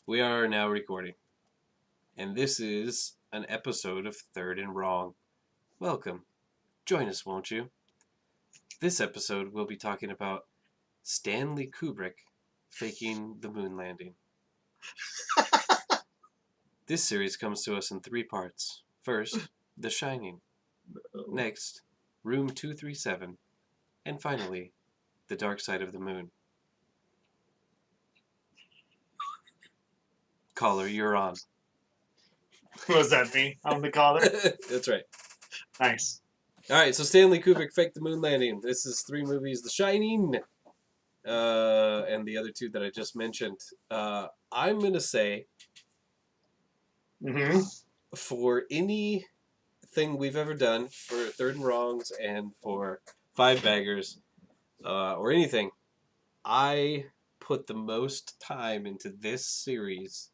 We are now recording, and this is an episode of Third and Wrong. Welcome. Join us, won't you? This episode, we'll be talking about Stanley Kubrick faking the moon landing. This series comes to us in 3 parts. First, The Shining. Next, Room 237. And finally, The Dark Side of the Moon. Caller, you're on. What does that mean? I'm the caller. That's right. Nice. All right, so Stanley Kubrick faked the moon landing. This is 3 movies: The Shining, and the other 2 that I just mentioned. I'm gonna say, for anything we've ever done for Third and Wrongs and for 5 Baggers, or anything, I put the most time into this series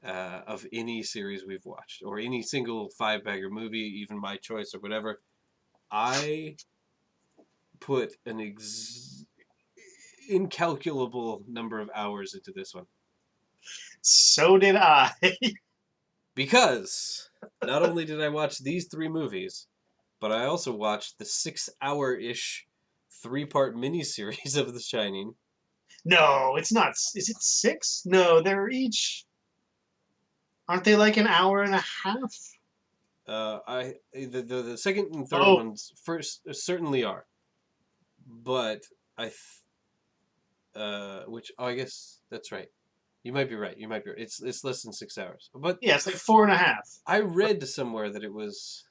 of any series we've watched, or any single 5-bagger movie, even my choice or whatever. I put an incalculable number of hours into this one. So did I. Because not only did I watch these 3 movies, but I also watched the 6-hour-ish 3-part miniseries of The Shining. No, it's not. Is it 6? No, they're each... Aren't they like an hour and a half? The second and third ones first certainly are, but I guess that's right. You might be right. It's less than 6 hours, but yeah, it's like 4.5. I read somewhere that it was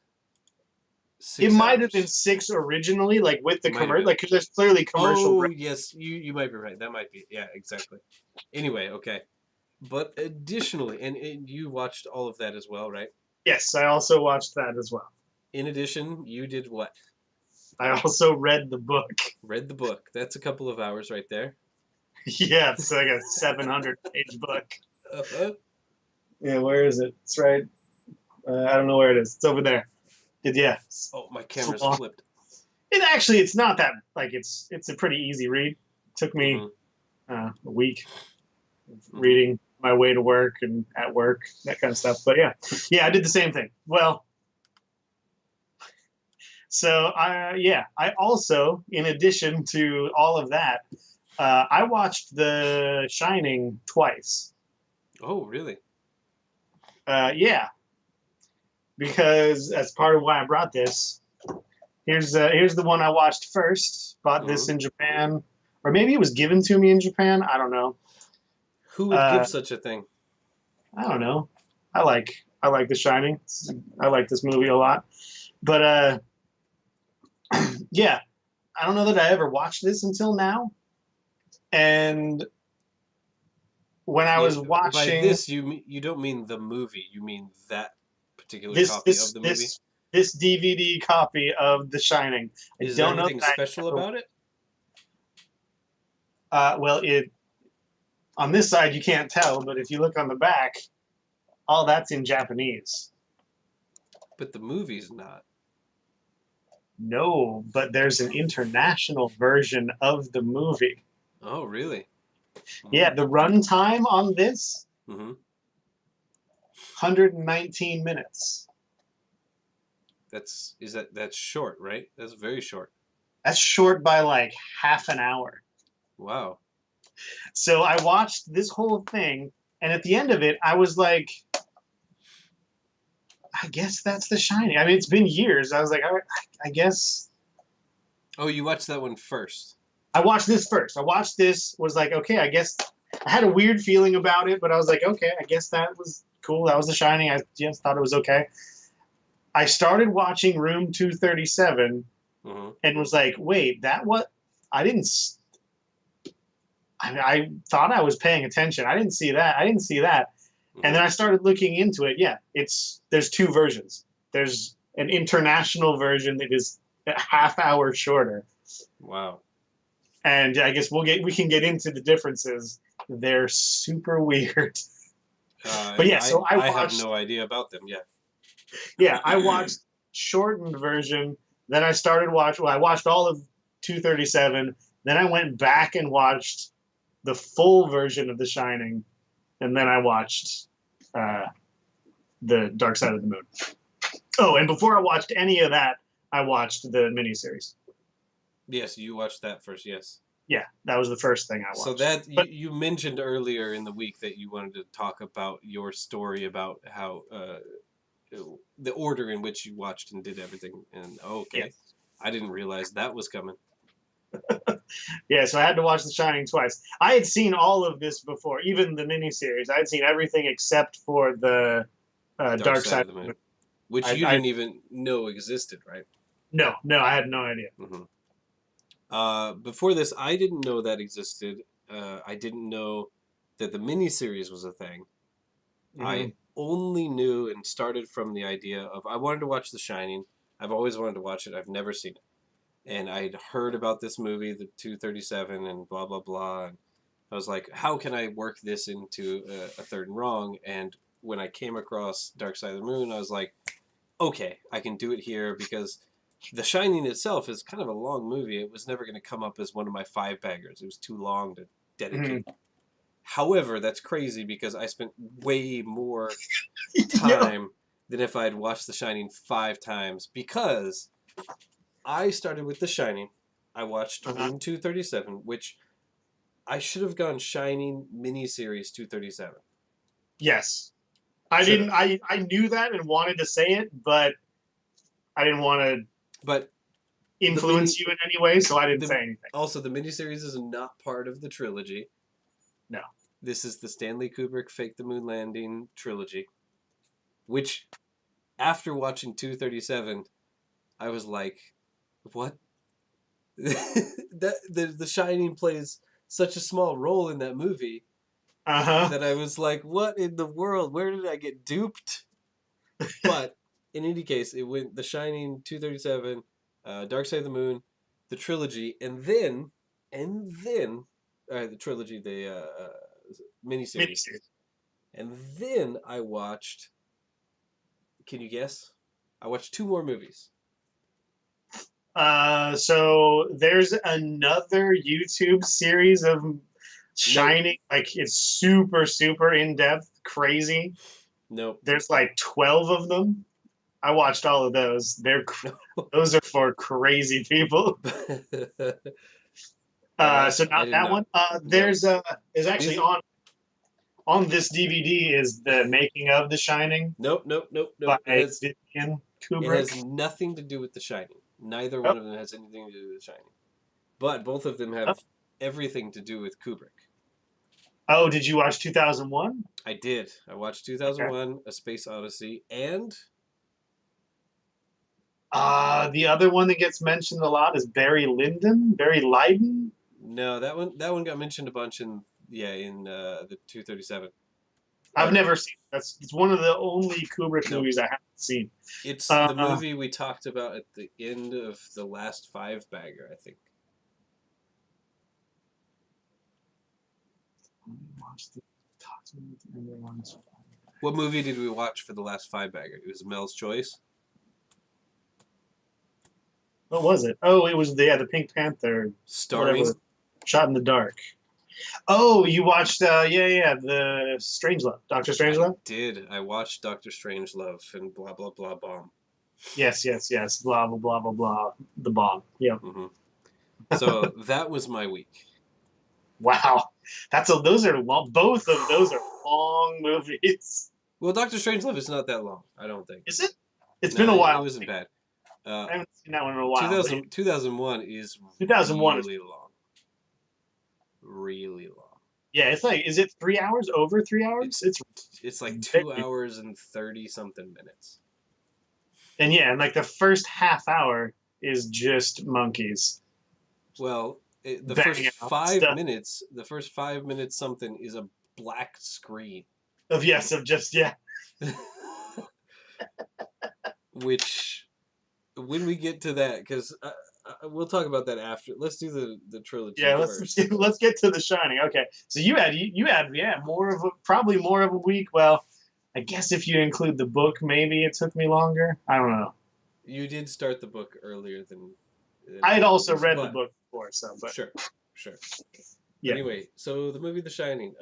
6 It hours. might have been 6 originally, like with the commercial, like because there's clearly commercial. Oh yes, you might be right. That might be, yeah, exactly. Anyway, okay. But additionally, and you watched all of that as well, right? Yes, I also watched that as well. In addition, you did what? I also read the book. Read the book. That's a couple of hours right there. Yeah, it's like a 700-page book. Uh-huh. Yeah, where is it? It's right. I don't know where it is. It's over there. Yeah. Oh, my camera's flipped. It's not that, like, it's a pretty easy read. It took me a week reading my way to work and at work, that kind of stuff. But yeah, I did the same thing. Well, so I also, in addition to all of that, I watched The Shining twice. Oh, really? Yeah, because as part of why I brought this, here's the one I watched first. Bought this in Japan, or maybe it was given to me in Japan. I don't know. Who would give such a thing? I don't know. I like The Shining. I like this movie a lot. But yeah, I don't know that I ever watched this until now. And when I was watching... By this, you don't mean the movie. You mean that particular copy of the movie? This DVD copy of The Shining. Is there anything special about it? Well, on this side, you can't tell, but if you look on the back, all that's in Japanese. But the movie's not. No, but there's an international version of the movie. Oh, really? Yeah, the runtime on this, 119 minutes. That's short, right? That's very short. That's short by like half an hour. Wow. So I watched this whole thing, and at the end of it, I was like, I guess that's The Shining. I mean, it's been years. I was like, I guess. Oh, you watched that one first. I watched this first. I watched this, was like, okay, I guess. I had a weird feeling about it, but I was like, okay, I guess that was cool. That was The Shining. I just thought it was okay. I started watching Room 237 and was like, wait, that what? I thought I was paying attention. I didn't see that. And then I started looking into it. Yeah, there's 2 versions. There's an international version that is a half hour shorter. Wow. And I guess we can get into the differences. They're super weird. But yeah, so I have no idea about them. Yeah. Yeah, I watched shortened version. Then I started I watched all of 237. Then I went back and watched the full version of The Shining. and then I watched the Dark Side of the Moon. Oh, and before I watched any of that, I watched the miniseries. Yes, you watched that first. Yes. Yeah, that was the first thing I watched. So that But you mentioned earlier in the week that you wanted to talk about your story about how the order in which you watched and did everything. And okay, yes. I didn't realize that was coming. Yeah, so I had to watch The Shining twice. I had seen all of this before, even the miniseries. I had seen everything except for the Dark Side of the Moon. Which you didn't even know existed, right? No, I had no idea. Before this, I didn't know that existed. I didn't know that the miniseries was a thing. I only knew and started from the idea of I wanted to watch The Shining. I've always wanted to watch it. I've never seen it. And I'd heard about this movie, the 237, and blah, blah, blah. And I was like, how can I work this into a third and wrong? And when I came across Dark Side of the Moon, I was like, okay, I can do it here because The Shining itself is kind of a long movie. It was never going to come up as one of my 5-baggers. It was too long to dedicate. However, that's crazy because I spent way more time than if I had watched The Shining 5 times because I started with The Shining. I watched Room 237, which I should have gone Shining miniseries 237. Yes. I didn't. I knew that and wanted to say it, but I didn't want to influence you in any way, so I didn't say anything. Also, the miniseries is not part of the trilogy. No. This is the Stanley Kubrick Fake the Moon Landing trilogy, which, after watching 237, I was like, what? The Shining plays such a small role in that movie that I was like, what in the world? Where did I get duped? But in any case, it went The Shining, 237, Dark Side of the Moon, the trilogy, and then the trilogy, the miniseries. And then I watched. Can you guess? I watched 2 more movies. So there's another YouTube series of Shining. Like it's super, super in depth, crazy. Nope. There's like 12 of them. I watched all of those. Those are for crazy people. So not that one. There's actually on this DVD is the making of The Shining. Nope. By Kubrick. It has nothing to do with The Shining. Neither one of them has anything to do with The Shining. But both of them have everything to do with Kubrick. Oh, did you watch 2001? I did. I watched 2001, A Space Odyssey, and the other one that gets mentioned a lot is Barry Lyndon. No, that one got mentioned a bunch in the 237. I've never seen it. It's one of the only Kubrick movies I haven't seen. It's the movie we talked about at the end of the last 5-bagger, I think. What movie did we watch for the last 5-bagger? It was Mel's Choice. What was it? Oh, it was the Pink Panther. Starring Shot in the Dark. Oh, you watched the Strangelove, Dr. Strangelove? I did. I watched Dr. Strangelove and blah blah blah bomb. Yes. Blah blah blah blah blah. The bomb. Yeah. So that was my week. Wow, those are long. Both of those are long movies. Well, Dr. Strangelove is not that long. I don't think. Is it? It's been a while. It wasn't bad. I haven't seen that one in a while. 2001 is 2001 really long. Really long. Yeah, it's like, is it 3 hours? Over 3 hours? It's like 2 hours and 30-something minutes. And yeah, and like the first half hour is just monkeys. Well, the first 5 minutes, something is a black screen. Which, when we get to that, because we'll talk about that after. Let's do the trilogy. Yeah, first. let's get to The Shining. Okay, so you had probably more of a week. Well, I guess if you include the book, maybe it took me longer. I don't know. You did start the book earlier than I had also read the book before, so but sure. Yeah. Anyway, so the movie The Shining.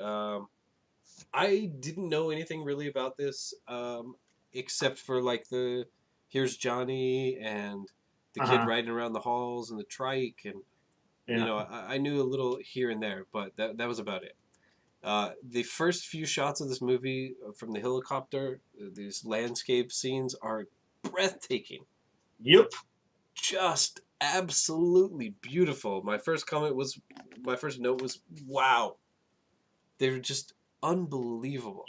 I didn't know anything really about this, except for like here's Johnny and the kid Uh-huh. riding around the halls and the trike, and Yeah. I knew a little here and there, but that was about it. The first few shots of this movie from the helicopter, these landscape scenes are breathtaking, Yep. just absolutely beautiful. My first note was, wow, they're just unbelievable.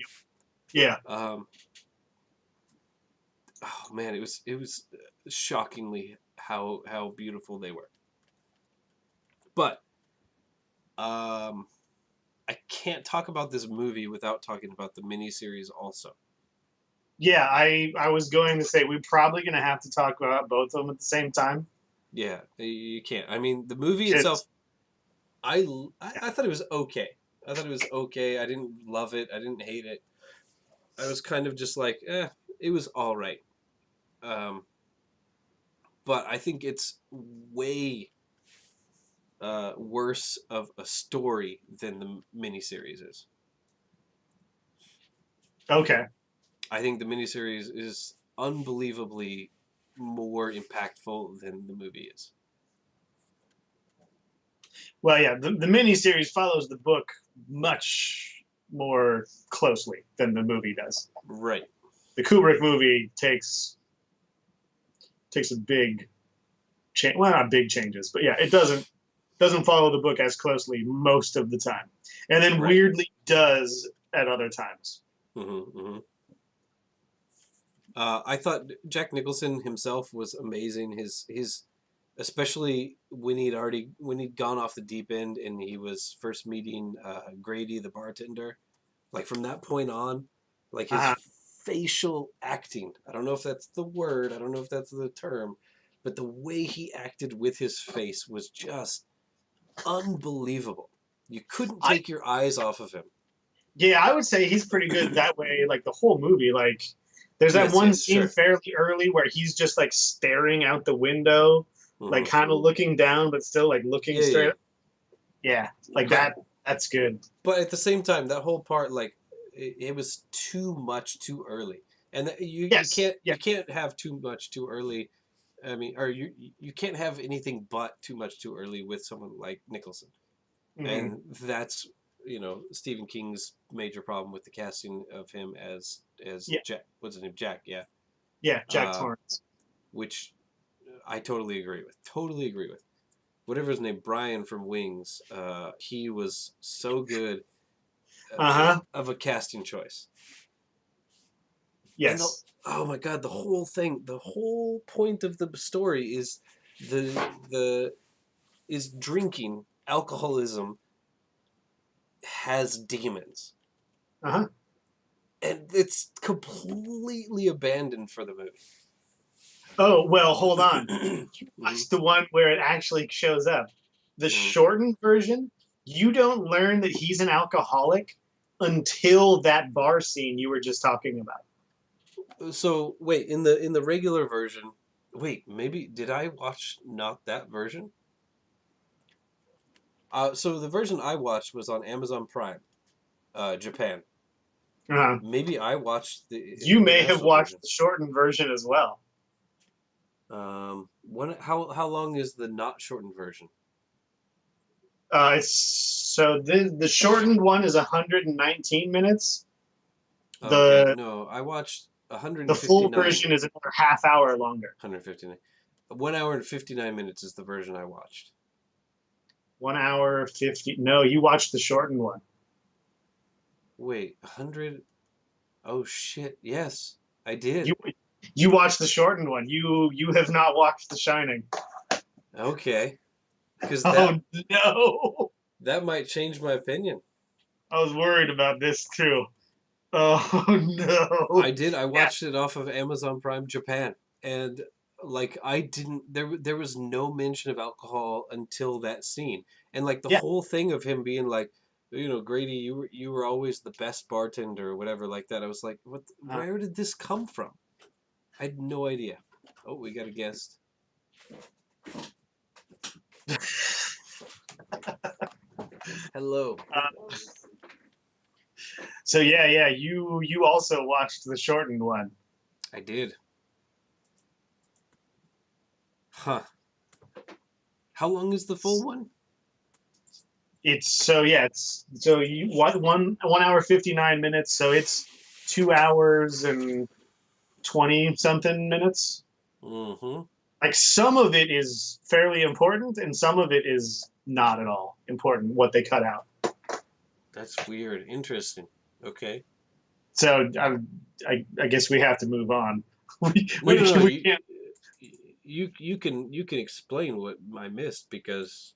Yeah. Um, oh man, it was shockingly how beautiful they were. But I can't talk about this movie without talking about the miniseries also. Yeah, I was going to say we're probably going to have to talk about both of them at the same time. Yeah, you can't. I mean, the movie itself, Just I thought it was okay. I thought it was okay. I didn't love it. I didn't hate it. I was kind of just like, it was all right. Um, but I think it's way worse of a story than the miniseries is. okay. I think the miniseries is unbelievably more impactful than the movie is. Well, yeah, the miniseries follows the book much more closely than the movie does. Right. The Kubrick movie takes a big change. Well, not big changes, but yeah, it doesn't follow the book as closely most of the time, and then Right. weirdly does at other times. Mm-hmm, mm-hmm. I thought Jack Nicholson himself was amazing. His especially when he'd gone off the deep end and he was first meeting Grady the bartender. Like from that point on, like his Uh-huh. facial acting. I don't know if that's the word. I don't know if that's the term, but the way he acted with his face was just unbelievable. You couldn't I take your eyes off of him. Yeah, I would say he's pretty good that way. Like the whole movie, like there's that Yes, one yes, scene sure. fairly early where he's just like staring out the window, like Hmm. kind of looking down, but still like looking Yeah, yeah, straight. yeah. Yeah, like But that. That's good. but at the same time, that whole part, like it was too much too early, and Yes. Yeah. you can't have too much too early. I mean, or you can't have anything but too much too early with someone like Nicholson, Hmm. and that's Stephen King's major problem with the casting of him as Yeah. Jack. What's his name? Jack. Yeah. Yeah. Jack Uh, Torrance. which I totally agree with. Totally agree with. Whatever his name, Brian from Wings. He was so good Uh huh. of a casting choice. And Yes. oh my god, the whole thing, the whole point of the story is the is drinking. Alcoholism has demons, Uh huh. and it's completely abandoned for the Oh well, hold on. movie. Hmm. Watch the one where it actually shows up. The Hmm. shortened version, you don't learn that he's an alcoholic until that bar scene you were just talking about. So wait, in the regular version, wait, maybe did I watch not that version? So the version I watched was on Amazon Prime, Japan. Uh-huh. Maybe I watched the You may have international watched version. the shortened version as well. How long is the not shortened version? It's so the shortened one is 119 minutes. Okay, The no, I watched the full 159. version is another half hour longer. 159. 1 hour and 59 minutes is the version I watched. 1 hour 50. No, you watched the shortened one. Wait, 100. Oh shit! Yes, I did. You you watched the shortened one. You have not watched The Shining. Okay, because Oh no! that might change my opinion. I was worried about this too. Oh I no! did. I Yeah, watched it off of Amazon Prime Japan, and like I didn't. There was no mention of alcohol until that scene, and like the yeah. whole thing of him being like, Grady, you were always the best bartender or whatever like that. I was like, what? Uh, Where did this come from? I had no idea. Oh, we got a guest. Hello. uh, So yeah, you also watched the shortened one. I did. Huh. How long is the full one? It's so you what 1 hour 59 minutes. So it's 2 hours and 20 something minutes. Mm-hmm. Like some of it is fairly important, and some of it is not at all important. What they cut out. That's weird. Interesting. Okay. So I guess we have to move on. we, No, we, no, no. we can't. You can explain what I missed because.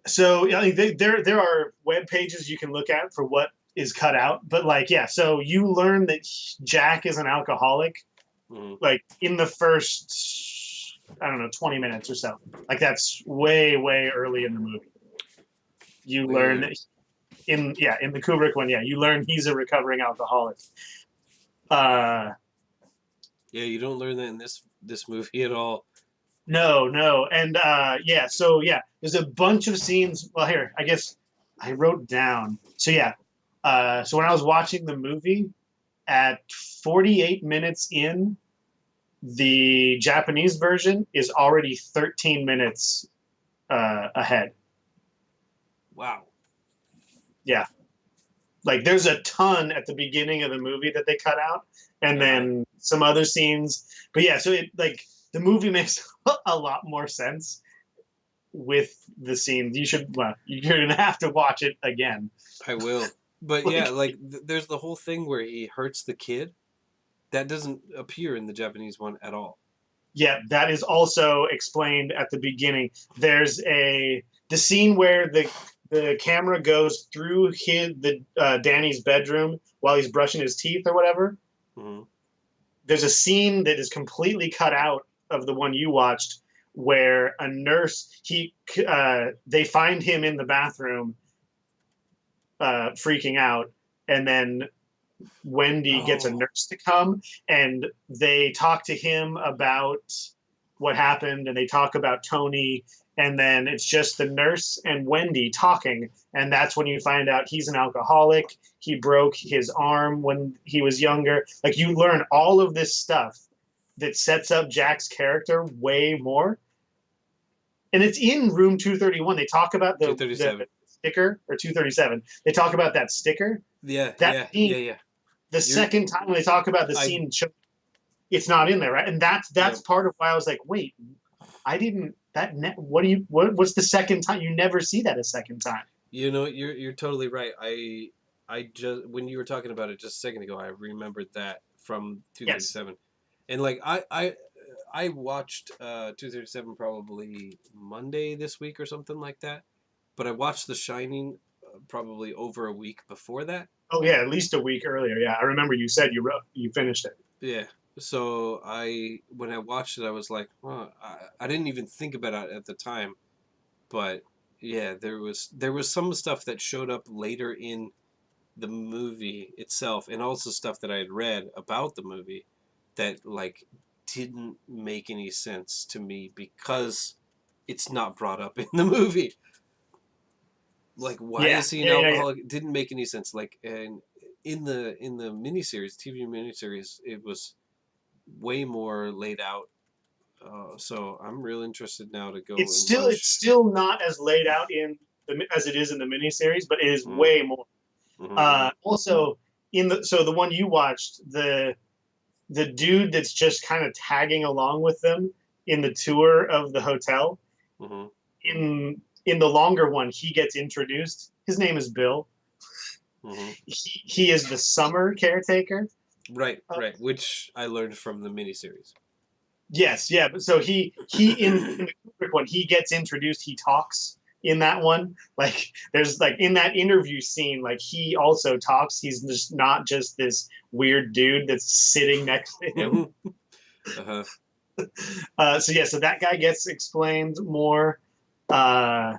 So yeah, there are web pages you can look at for what is cut out, but like yeah, so you learn that Jack is an alcoholic Mhm. like in the first I don't know 20 minutes or so. Like that's way early in the movie. You learn Weird. that in the Kubrick one, yeah, you learn he's a recovering alcoholic. Uh, Yeah, you don't learn that in this movie at all. no, and yeah, so yeah, there's a bunch of scenes. Well, here I guess I wrote down. So yeah, so when I was watching the movie at 48 minutes in, the Japanese version is already 13 minutes ahead. Wow. Yeah, like there's a ton at the beginning of the movie that they cut out, and Uh-huh. then some other scenes. But yeah, so it like the movie makes a lot more sense with the scenes. Well, you're gonna have to watch it again. I will. But yeah, Like, like there's the whole thing where he hurts the kid. That doesn't appear in the Japanese one at all. yeah, that is also explained at the beginning. There's the scene where the camera goes through the Danny's bedroom while he's brushing his teeth or whatever. Hmm. There's a scene that is completely cut out of the one you watched where a nurse they find him in the bathroom freaking out, and then Wendy gets a Oh. nurse to come and they talk to him about what happened and they talk about Tony, and then it's just the nurse and Wendy talking, and that's when you find out he's an alcoholic. He broke his arm when he was younger. Like you learn all of this stuff that sets up Jack's character way more. And it's in room 231. They talk about the 237. sticker, or 237. They talk about that sticker. Yeah, That yeah, scene, yeah, yeah. the You're second time they talk about the I scene, it's not in there, right? And that's Yep. part of why I was like, wait, I didn't what's the second time? You never see that a second time. You know, you're totally right. I just when you were talking about it just a second ago, I remembered that from Yes. 237. And like I watched 237 probably Monday this week or something like that. But I watched The Shining probably over a week before that. Oh yeah, at least a week earlier. Yeah, I remember you said you finished it. Yeah. So when I watched it, I was like, well, I didn't even think about it at the time, but yeah, there was some stuff that showed up later in the movie itself, and also stuff that I had read about the movie that like didn't make any sense to me because it's not brought up in the movie. Like, why Yeah, is he an yeah. alcoholic? It didn't make any sense. Like, and in the miniseries, TV miniseries, it was way more laid out. So I'm real interested now to go and It's watch. still not as laid out as it is in the miniseries, but it is Mm, way more. mm-hmm, Also, the one you watched, the dude that's just kind of tagging along with them in the tour of the hotel. mm-hmm. In the longer one, he gets introduced. His name is Bill. Mm-hmm. He is the summer caretaker. Right, right. Which I learned from the miniseries. Yes, yeah. But so he in the Kubrick one, he gets introduced. He talks in that one. Like there's like in that interview scene, like he also talks. He's just not just this weird dude that's sitting next to him. Mm-hmm. Uh-huh. So yeah, so that guy gets explained more. Uh,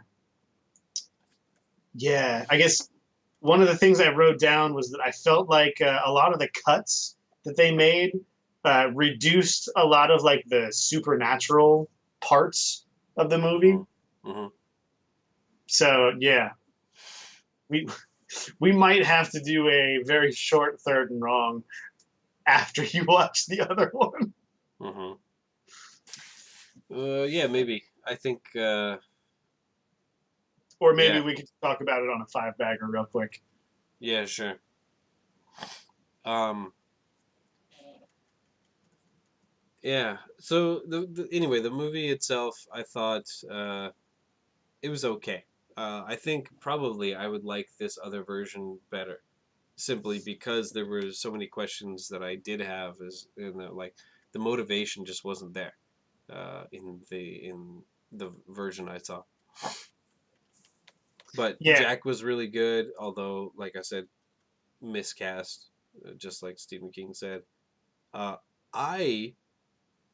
yeah, I guess one of the things I wrote down was that I felt like a lot of the cuts that they made reduced a lot of like the supernatural parts of the movie. Mm-hmm. Mm-hmm. So yeah, we We might have to do a very short third and wrong after you watch the other one. Mm-hmm. Yeah, maybe. I think. Or maybe Yeah. we could talk about it on a five bagger real quick. Yeah. Sure. Um. Yeah. So anyway, the movie itself, I thought it was okay. I think probably I would like this other version better, simply because there were so many questions that I did have, as in like the motivation just wasn't there in the version I saw. But Yeah, Jack was really good, although, like I said, miscast, just like Stephen King said. Uh, I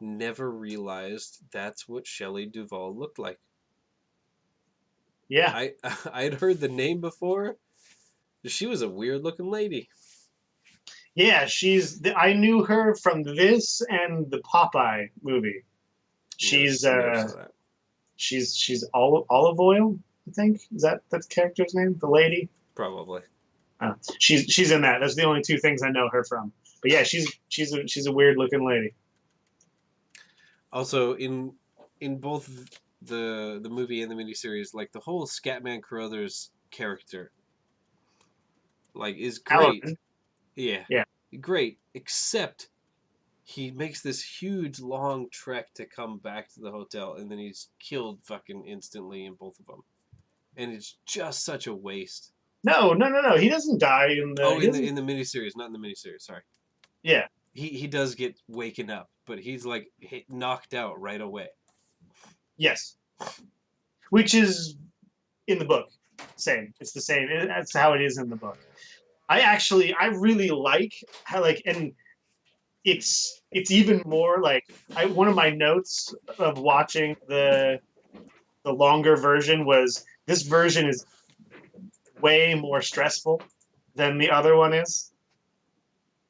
never realized that's what Shelley Duvall looked like. yeah, I I'd heard the name before. She was a weird looking lady. yeah. I knew her from this and the Popeye movie. She's Never saw that. she's olive oil. I think that's the character's name. The lady. Probably. She's in that. That's the only two things I know her from. But yeah, she's a weird looking lady. Also, in both the movie and the miniseries, like the whole Scatman Crothers character, like is great. Halloran. Yeah, Yeah. great. Except he makes this huge long trek to come back to the hotel, and then he's killed fucking instantly in both of them, and it's just such a waste. No, no, no, no. He doesn't die in the. Oh, He doesn't. in the miniseries, not in the miniseries. Sorry. Yeah. He does get waken up, but he's like knocked out right away. Yes. Which is in the book. Same. It's the same. That's how it is in the book. I really like how and it's even more like one of my notes of watching the longer version was this version is way more stressful than the other one is.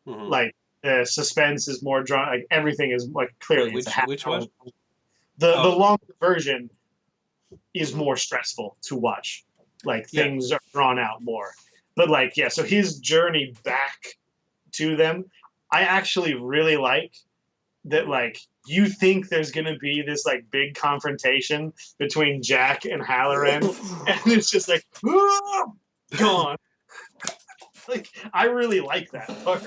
Mm-hmm. Like the suspense is more drawn. Like everything is like Wait, clearly it's a half which hour. one? The Oh, longer version is mm-hmm. more stressful to watch. Like Yeah. things are drawn out more. But like yeah, so his journey back to them, I actually really like that. Like you think there's gonna be this like big confrontation between Jack and Halloran, and it's just like gone. Like I really like that part.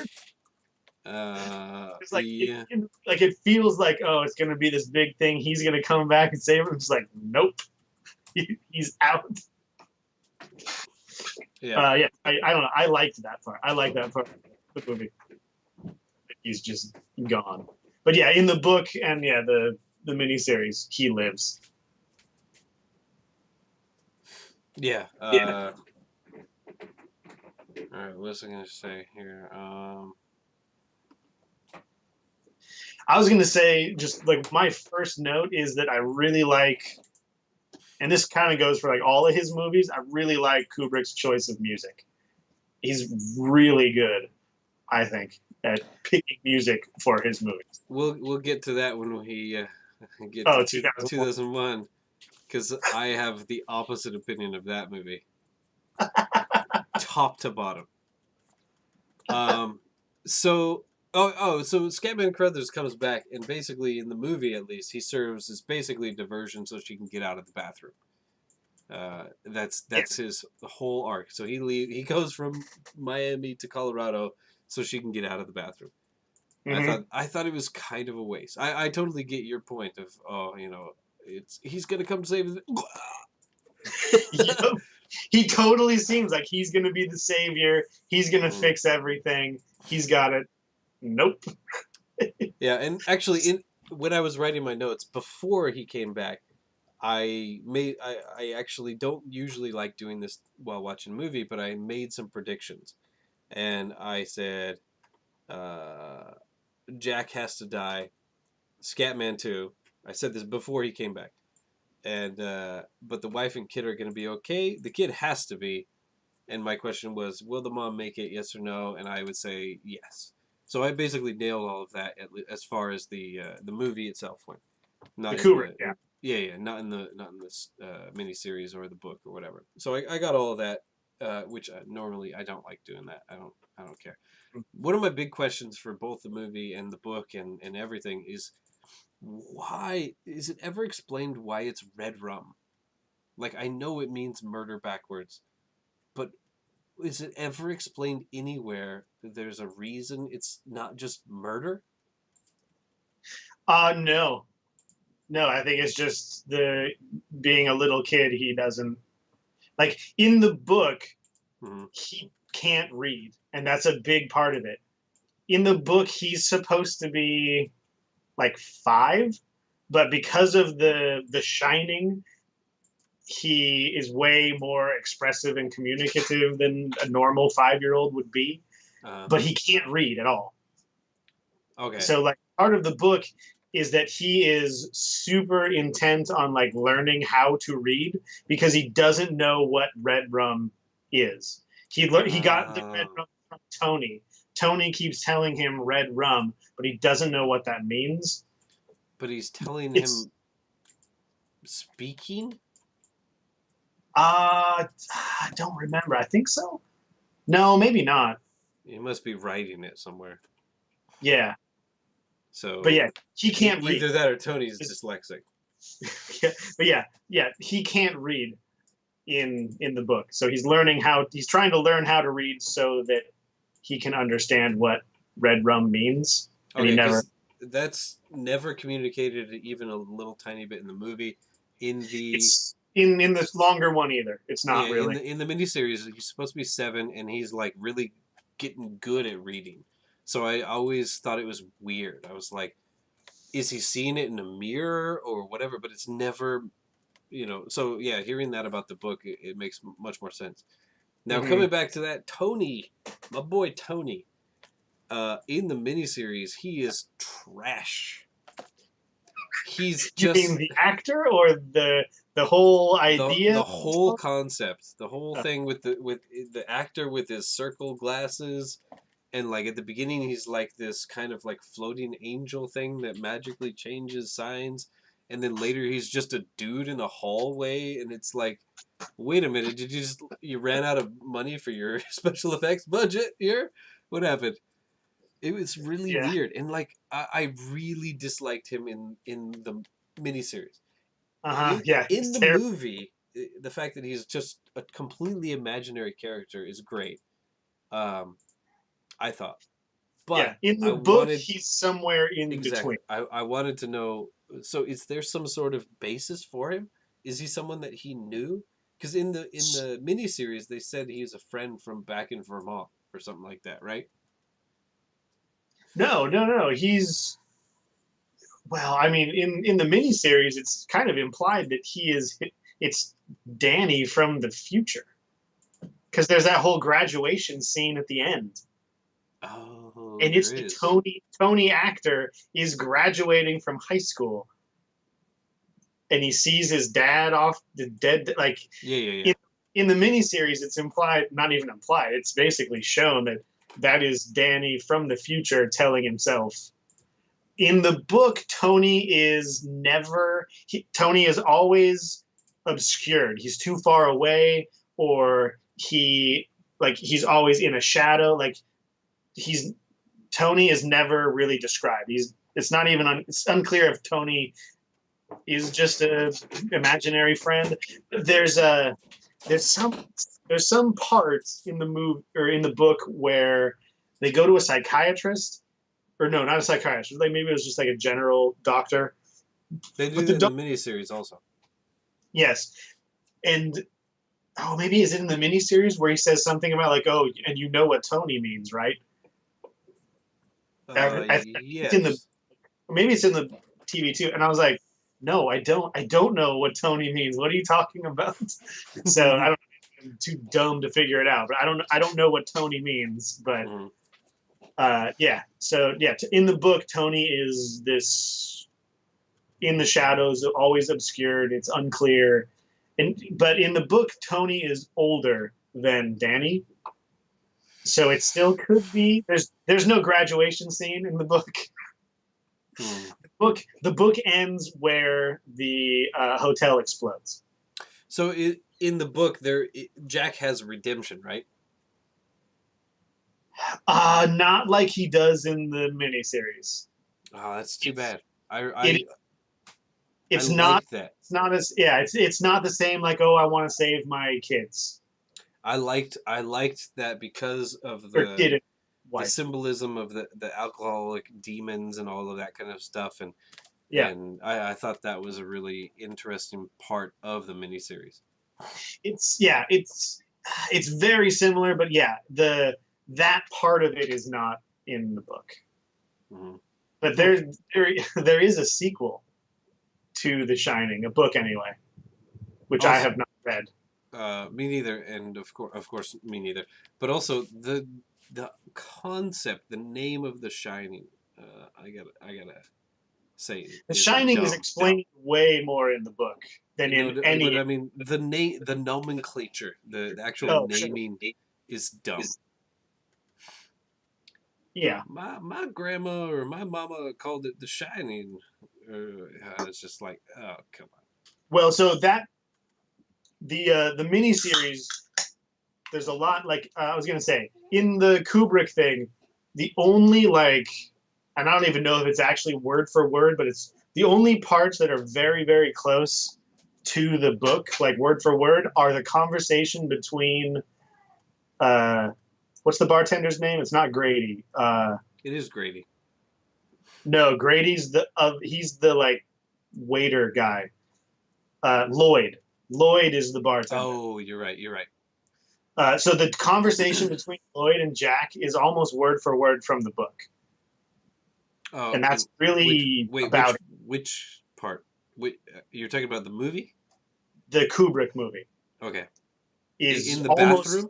It's like Yeah. it feels like oh it's gonna be this big thing. He's gonna come back and save him. It's like nope, he's out. Yeah. Yeah, I don't know. I liked that part. I like that part of the movie. He's just gone. But yeah, in the book and yeah, the miniseries, he lives. Yeah. Yeah. All right. What was I gonna say here? I was gonna say just like my first note is that I really like, and this kind of goes for like all of his movies. I really like Kubrick's choice of music. He's really good, I think, at picking music for his movies. We'll get to that when we get Oh, to 2001. 2001, because I have the opposite opinion of that movie, top to bottom. So so Scatman Crothers comes back, and basically in the movie at least he serves as basically a diversion so she can get out of the bathroom. That's Yeah. his whole arc. So he goes from Miami to Colorado so she can get out of the bathroom. Mm-hmm. I thought it was kind of a waste. I totally get your point of he's gonna come save the Yep. He totally seems like he's gonna be the savior. He's gonna fix everything. He's got it. Nope. Yeah, and actually when I was writing my notes before he came back, I actually don't usually like doing this while watching a movie, but I made some predictions. And I said Jack has to die, Scatman 2. I said this before he came back. And but the wife and kid are going to be okay. The kid has to be. And my question was, will the mom make it? Yes or no? And I would say yes. So I basically nailed all of that as far as the movie itself went. Not The in Kubrick, yeah, not in this miniseries or the book or whatever. So I got all of that. which normally I don't like doing that. I don't care. One of my big questions for both the movie and the book and everything is, why is it ever explained why it's red rum? Like, I know it means murder backwards, but is it ever explained anywhere that there's a reason it's not just murder? No, no. I think it's just the being a little kid. He doesn't like in the book. Mm-hmm. He can't read, and that's a big part of it. In the book, he's supposed to be like 5, but because of the Shining, he is way more expressive and communicative than a normal 5-year-old would be. But he can't read at all. Okay. So like part of the book is that he is super intent on like learning how to read because he doesn't know what red rum is. He got the red rum from Tony. Tony keeps telling him red rum, but he doesn't know what that means. But he's telling him speaking? I don't remember. I think so. No, maybe not. He must be writing it somewhere. Yeah. So, but yeah, he can't read. Either that or Tony's dyslexic. Yeah, but yeah, he can't read in the book. So he's trying to learn how to read so that he can understand what red rum means. And Okay, that's never communicated even a little tiny bit in the movie. In this longer one either. It's not really. In the miniseries, he's supposed to be 7, and he's like really getting good at reading. So I always thought it was weird. I was like, is he seeing it in a mirror or whatever? But it's never, So yeah, hearing that about the book, it makes much more sense. Now coming back to that, Tony, my boy Tony, in the miniseries, he is trash. He's just. You mean the actor or the whole idea? The whole concept, the whole thing with the actor with his circle glasses. And like at the beginning, he's like this kind of like floating angel thing that magically changes signs. And then later he's just a dude in a hallway. And it's like, wait a minute, you ran out of money for your special effects budget here? What happened? It was really weird. And like, I really disliked him in the miniseries. In the movie, the fact that he's just a completely imaginary character is great. I thought. But in the book, he's somewhere in between. I wanted to know, so is there some sort of basis for him? Is he someone that he knew? Because in the miniseries, they said he's a friend from back in Vermont or something like that, right? No. He's... Well, I mean, in the miniseries, it's kind of implied that it's Danny from the future. Because there's that whole graduation scene at the end. Oh, and it's the Tony actor is graduating from high school, and he sees his dad off the dead. Like in the miniseries, it's implied, not even implied. It's basically shown that is Danny from the future telling himself. In the book, Tony is always obscured. He's too far away, or he's always in a shadow. Like Tony is never really described. It's unclear if Tony is just an imaginary friend. There's some parts in the movie or in the book where they go to a psychiatrist, or no, not a psychiatrist. Like maybe it was just like a general doctor. They do that in the miniseries also. Yes, and maybe is it in the miniseries where he says something about like, oh, and you know what Tony means, right? Yes. Maybe it's in the TV too, and I was like, no, I don't know what Tony means. What are you talking about? So I'm too dumb to figure it out, but I don't know what Tony means. But in the book, Tony is this in the shadows, always obscured. It's unclear, but in the book, Tony is older than Danny. So it still could be. There's no graduation scene in the book. The book ends where the hotel explodes. So in the book, Jack has redemption, right? Not like he does in the miniseries. Oh, that's too It's bad. I it I I it's not liked that. it's not as yeah it's not the same like, oh, I want to save my kids, I liked that because of or didn't the wife. symbolism of the alcoholic demons and all of that kind of stuff, Yeah, and I thought that was a really interesting part of the miniseries. it's very similar, but yeah, the that part of it is not in the book. Hmm. But there is a sequel to The Shining, a book anyway, which I Also, have not read. me neither, and of course, me neither. But also the concept, the name of The Shining, I gotta say The is Shining is dumb. explained way more in the book than No, in but any. I mean the nomenclature, the actual Oh, sure. naming is dumb. Yeah. My grandma or my mama called it The Shining. It's just like, oh, come on. Well, so that the miniseries, there's a lot like I was gonna say in the Kubrick thing. The only like, and I don't even know if it's actually word for word, but it's the only parts that are very very close to the book, like word for word, are the conversation between uh, what's the bartender's name? It's not Grady. It is Grady. No, Grady's he's the like waiter guy. Lloyd. Lloyd is the bartender. Oh, you're right. You're right. So the conversation between Lloyd and Jack is almost word for word from the book, and Oh, that's which really wait, about which part? You're talking about the movie? the Kubrick movie. Okay. Is In the almost bathroom?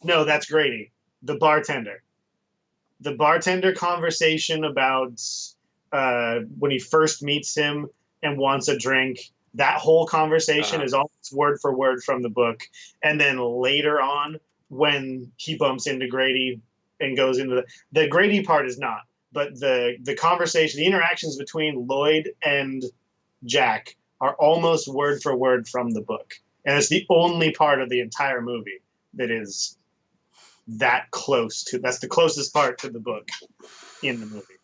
no, that's Grady, the bartender. The bartender conversation about when he first meets him and wants a drink. That whole conversation Uh-huh. is almost word for word from the book. And then later on, when he bumps into Grady and goes into the Grady part is not, but the conversation, the interactions between Lloyd and Jack are almost word for word from the book. And it's the only part of the entire movie that is that close to. That's the closest part to the book in the movie.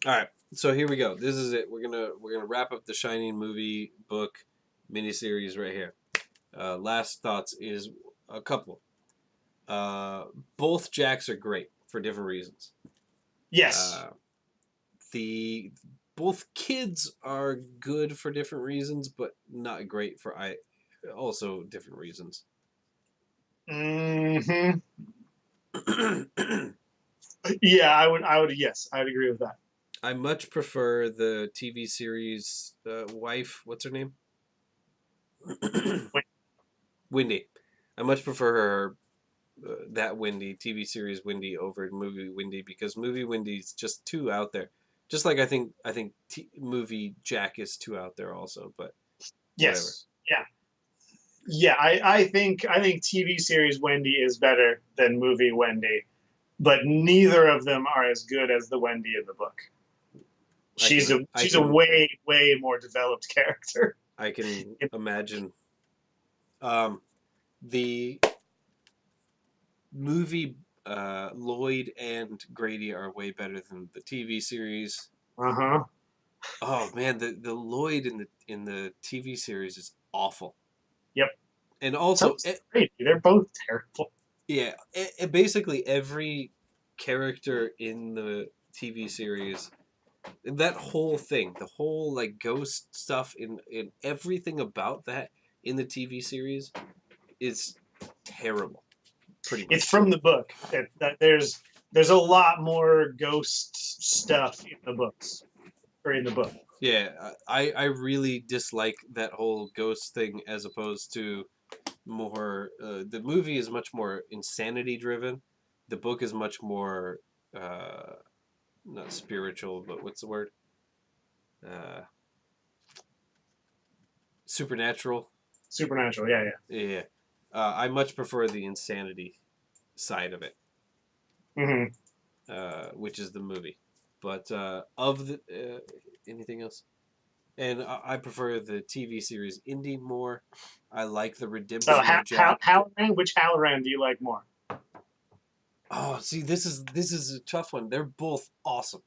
All right. So here we go. This is it. We're gonna wrap up the Shining movie book miniseries right here. Last thoughts is a couple. Uh, both Jacks are great for different reasons. Yes. Uh, the both kids are good for different reasons, but not great for also different reasons. Hmm. Yeah, I would. I would. Yes, I would agree with that. I much prefer the TV series wife. What's her name? Wait, Wendy. I much prefer her that Wendy TV series Wendy over movie Wendy because movie Wendy's just too out there. Just like I think movie Jack is too out there also, but whatever. yes. Yeah. Yeah. I think TV series Wendy is better than movie Wendy, but neither of them are as good as the Wendy in the book. I She's can a I she's a can way more developed character. I can imagine. Um, the movie Lloyd and Grady are way better than the TV series. Uh huh. Oh man, the Lloyd in the TV series is awful. Yep. And So also, is Grady. They're both terrible. yeah, basically every character in the TV series, that whole thing, the whole like ghost stuff in everything about that in the TV series is terrible, pretty It's much. from the book. There's a lot more ghost stuff in the books or in the book. Yeah, I really dislike that whole ghost thing as opposed to more. The movie is much more insanity driven. The book is much more not spiritual, but what's the word? Uh, Supernatural. Supernatural. Yeah, Yeah, I much prefer the insanity side of it, yeah. Hmm. which is the movie. But of the anything else? And I prefer the TV series Indy more. I like the So redemption of Jack. Halloran, which Halloran do you like more? Oh, see, this is a tough one. They're both awesome.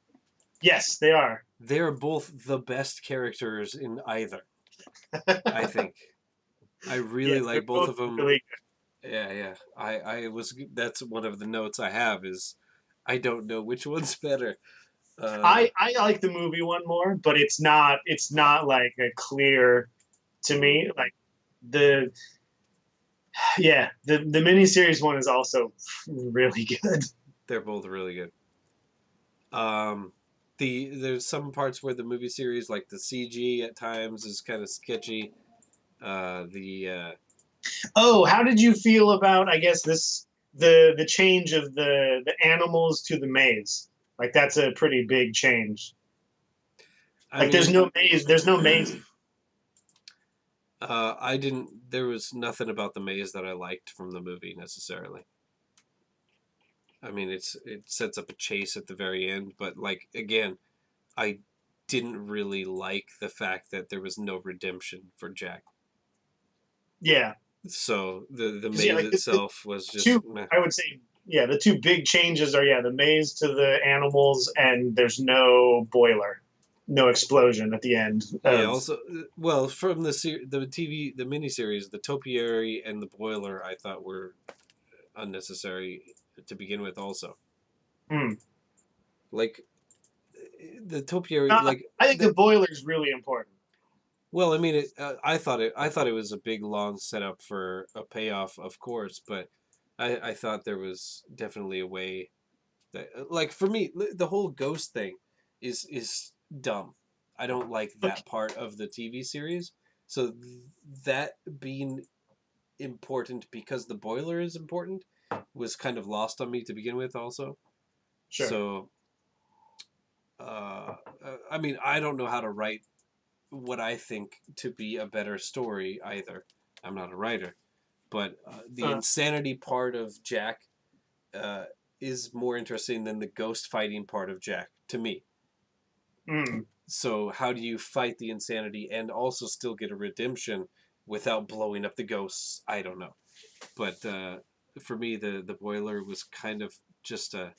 Yes, they are. They're both the best characters in either. I think I really Yes, they're like both both of them. really Yeah, yeah. I was. That's one of the notes I have is I don't know which one's better. Uh, I like the movie one more, but it's not like a clear to mm, me. Like the the miniseries one is also really good. they're both really good. Um, there's some parts where the movie series, like the CG at times, is kind of sketchy. The Oh, how did you feel about I guess this the change of the animals to the maze? Like that's a pretty big change. I Like there's mean, no maze. There's no maze. I didn't. There was nothing about the maze that I liked from the movie necessarily. I mean, it sets up a chase at the very end, but like again, I didn't really like the fact that there was no redemption for Jack. Yeah, So the 'cause, yeah, maze like the itself was two just meh. I would say the two big changes are the maze to the animals and there's no boiler, no explosion at the end Yeah. of Also, well, from the TV, the miniseries, the topiary and the boiler, I thought were unnecessary to begin with. Also, hmm. like the topiary, Uh, like I think the the boiler is really important. well, I mean, I thought it was a big long setup for a payoff, of course, but I thought there was definitely a way that, like, for me, the whole ghost thing is dumb. I don't like Okay. that part of the TV series. So that being important because the boiler is important was kind of lost on me to begin with, also. Sure. So, I mean, I don't know how to write what I think to be a better story either. I'm not a writer, but the Uh, insanity part of Jack uh, is more interesting than the ghost fighting part of Jack to me. mm. So how do you fight the insanity and also still get a redemption without blowing up the ghosts? I don't know, but for me, the boiler was kind of just a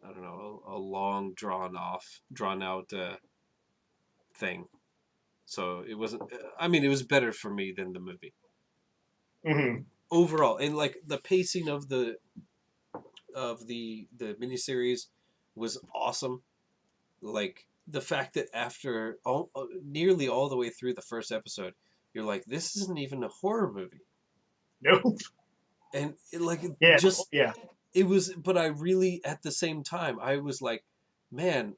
I don't know a long drawn out thing. So it wasn't. I mean, it was better for me than the movie Hmm. overall, and like the pacing of the miniseries was awesome. Like the fact that after nearly all the way through the first episode, you're like, this isn't even a horror movie, Nope. and Yeah. just Yeah. it was. But I really, at the same time, I was like, man,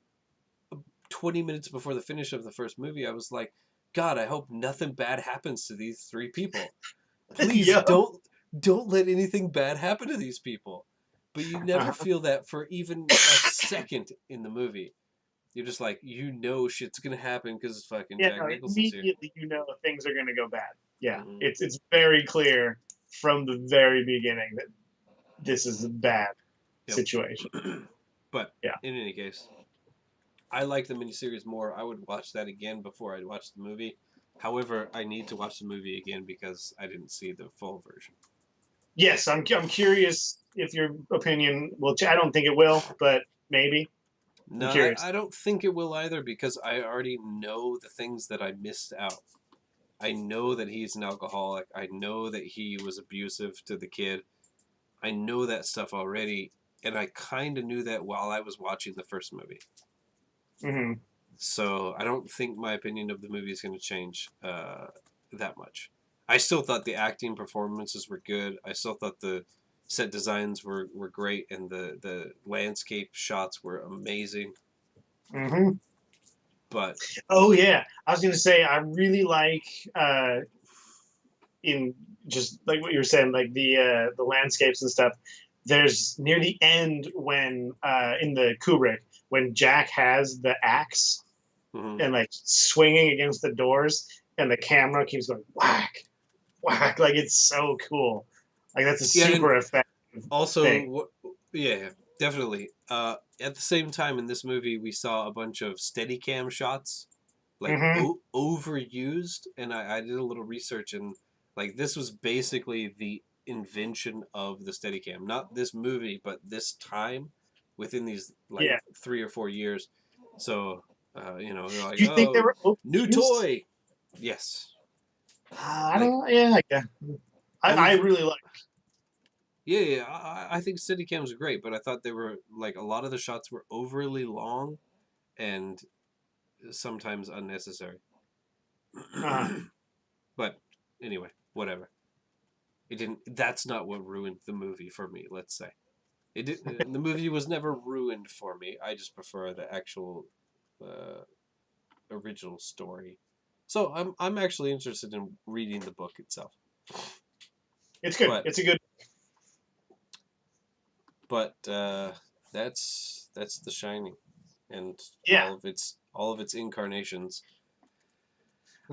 20 minutes before the finish of the first movie, I was like, God, I hope nothing bad happens to these three people. Please Yep. don't let anything bad happen to these people. But you never Uh-huh. feel that for even a second in the movie. You're just like, shit's gonna happen because fucking Yeah. Jack No, Nicholson's here. immediately things are going to go bad. Yeah. Hmm. It's very clear from the very beginning that this is a bad Yep. situation. But Yeah. in any case, I like the miniseries more. I would watch that again before I'd watch the movie. However, I need to watch the movie again because I didn't see the full version. Yes, I'm curious if your opinion will. I don't think it will, but maybe. I'm No, curious. I don't think it will either because I already know the things that I missed out. I know that he's an alcoholic. I know that he was abusive to the kid. I know that stuff already, and I kind of knew that while I was watching the first movie. Hmm. So I don't think my opinion of the movie is going to change that much. I still thought the acting performances were good. I still thought the set designs were great, and the landscape shots were amazing. Hmm. But Oh yeah, I was gonna say I really like in just like what you were saying, like the landscapes and stuff. There's near the end when in the Kubrick when Jack has the axe mhm. and like swinging against the doors, and the camera keeps going whack whack. Like it's so cool. Like that's a Yeah, and super effective also, thing. yeah, Definitely. At the same time, in this movie, we saw a bunch of Steadicam shots, like Hmm. overused, and I did a little research, and like this was basically the invention of the Steadicam. Not this movie, but this time within these like Yeah. 3 or 4 years. So, they're like, Do you think they oh, were new overused? toy. Yes, I like don't. Yeah. Yeah. I over. really like. Yeah, yeah. I think Steadicams are great, but I thought they were like a lot of the shots were overly long and sometimes unnecessary. Uh, But anyway, whatever. It didn't. That's not what ruined the movie for me. Let's say it did. The movie was never ruined for me. I just prefer the actual uh, original story. So I'm actually interested in reading the book itself. it's good. But It's a good. but that's The Shining and Yeah. all of its incarnations.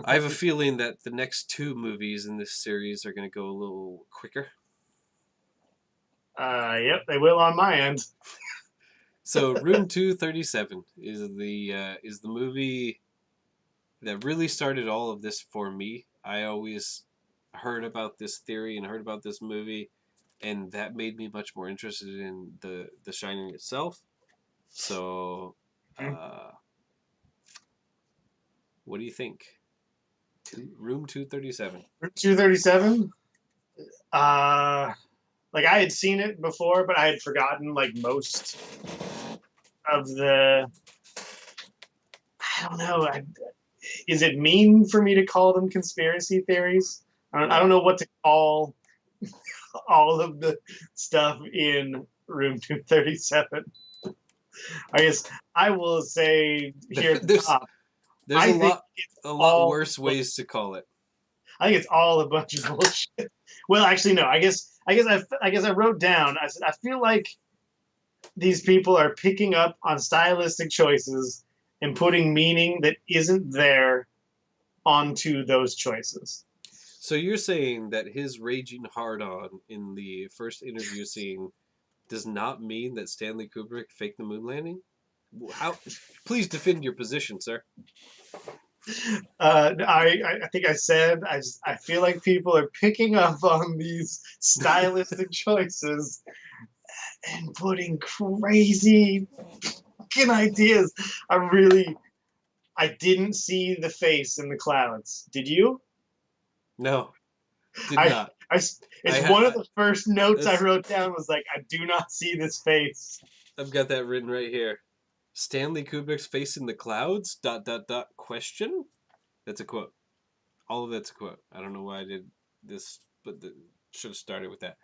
I have a feeling that the next two movies in this series are going to go a little quicker. Yep. They will on my end. So Room 237 is the movie that really started all of this for me. I always heard about this theory and heard about this movie, and that made me much more interested in the Shining itself. So, Mhm. uh, what do you think? Room 237. 237. Uh, like I had seen it before, but I had forgotten like most of the. I don't know. Is it mean for me to call them conspiracy theories? I don't No. know what to call all of the stuff in Room 237. I guess I will say here at the there's top, there's I think it's a lot all. worse ways to call it. I think it's all a bunch of bullshit. Well, actually, no. I guess I wrote down. I said I feel like these people are picking up on stylistic choices and putting meaning that isn't there onto those choices. So you're saying that his raging hard on in the first interview scene does not mean that Stanley Kubrick faked the moon landing? How? Please defend your position, sir. I think I said I feel like people are picking up on these stylistic choices and putting crazy fucking ideas. I didn't see the face in the clouds. Did you? No, did I, not. I, I it's ha- one of I, the first notes I that's, wrote down was like, I do not see this face. I've got that written right here. Stanley Kubrick's face in the clouds? Dot dot dot question. That's a quote. All of that's a quote. I don't know why I did this, but should have started with that.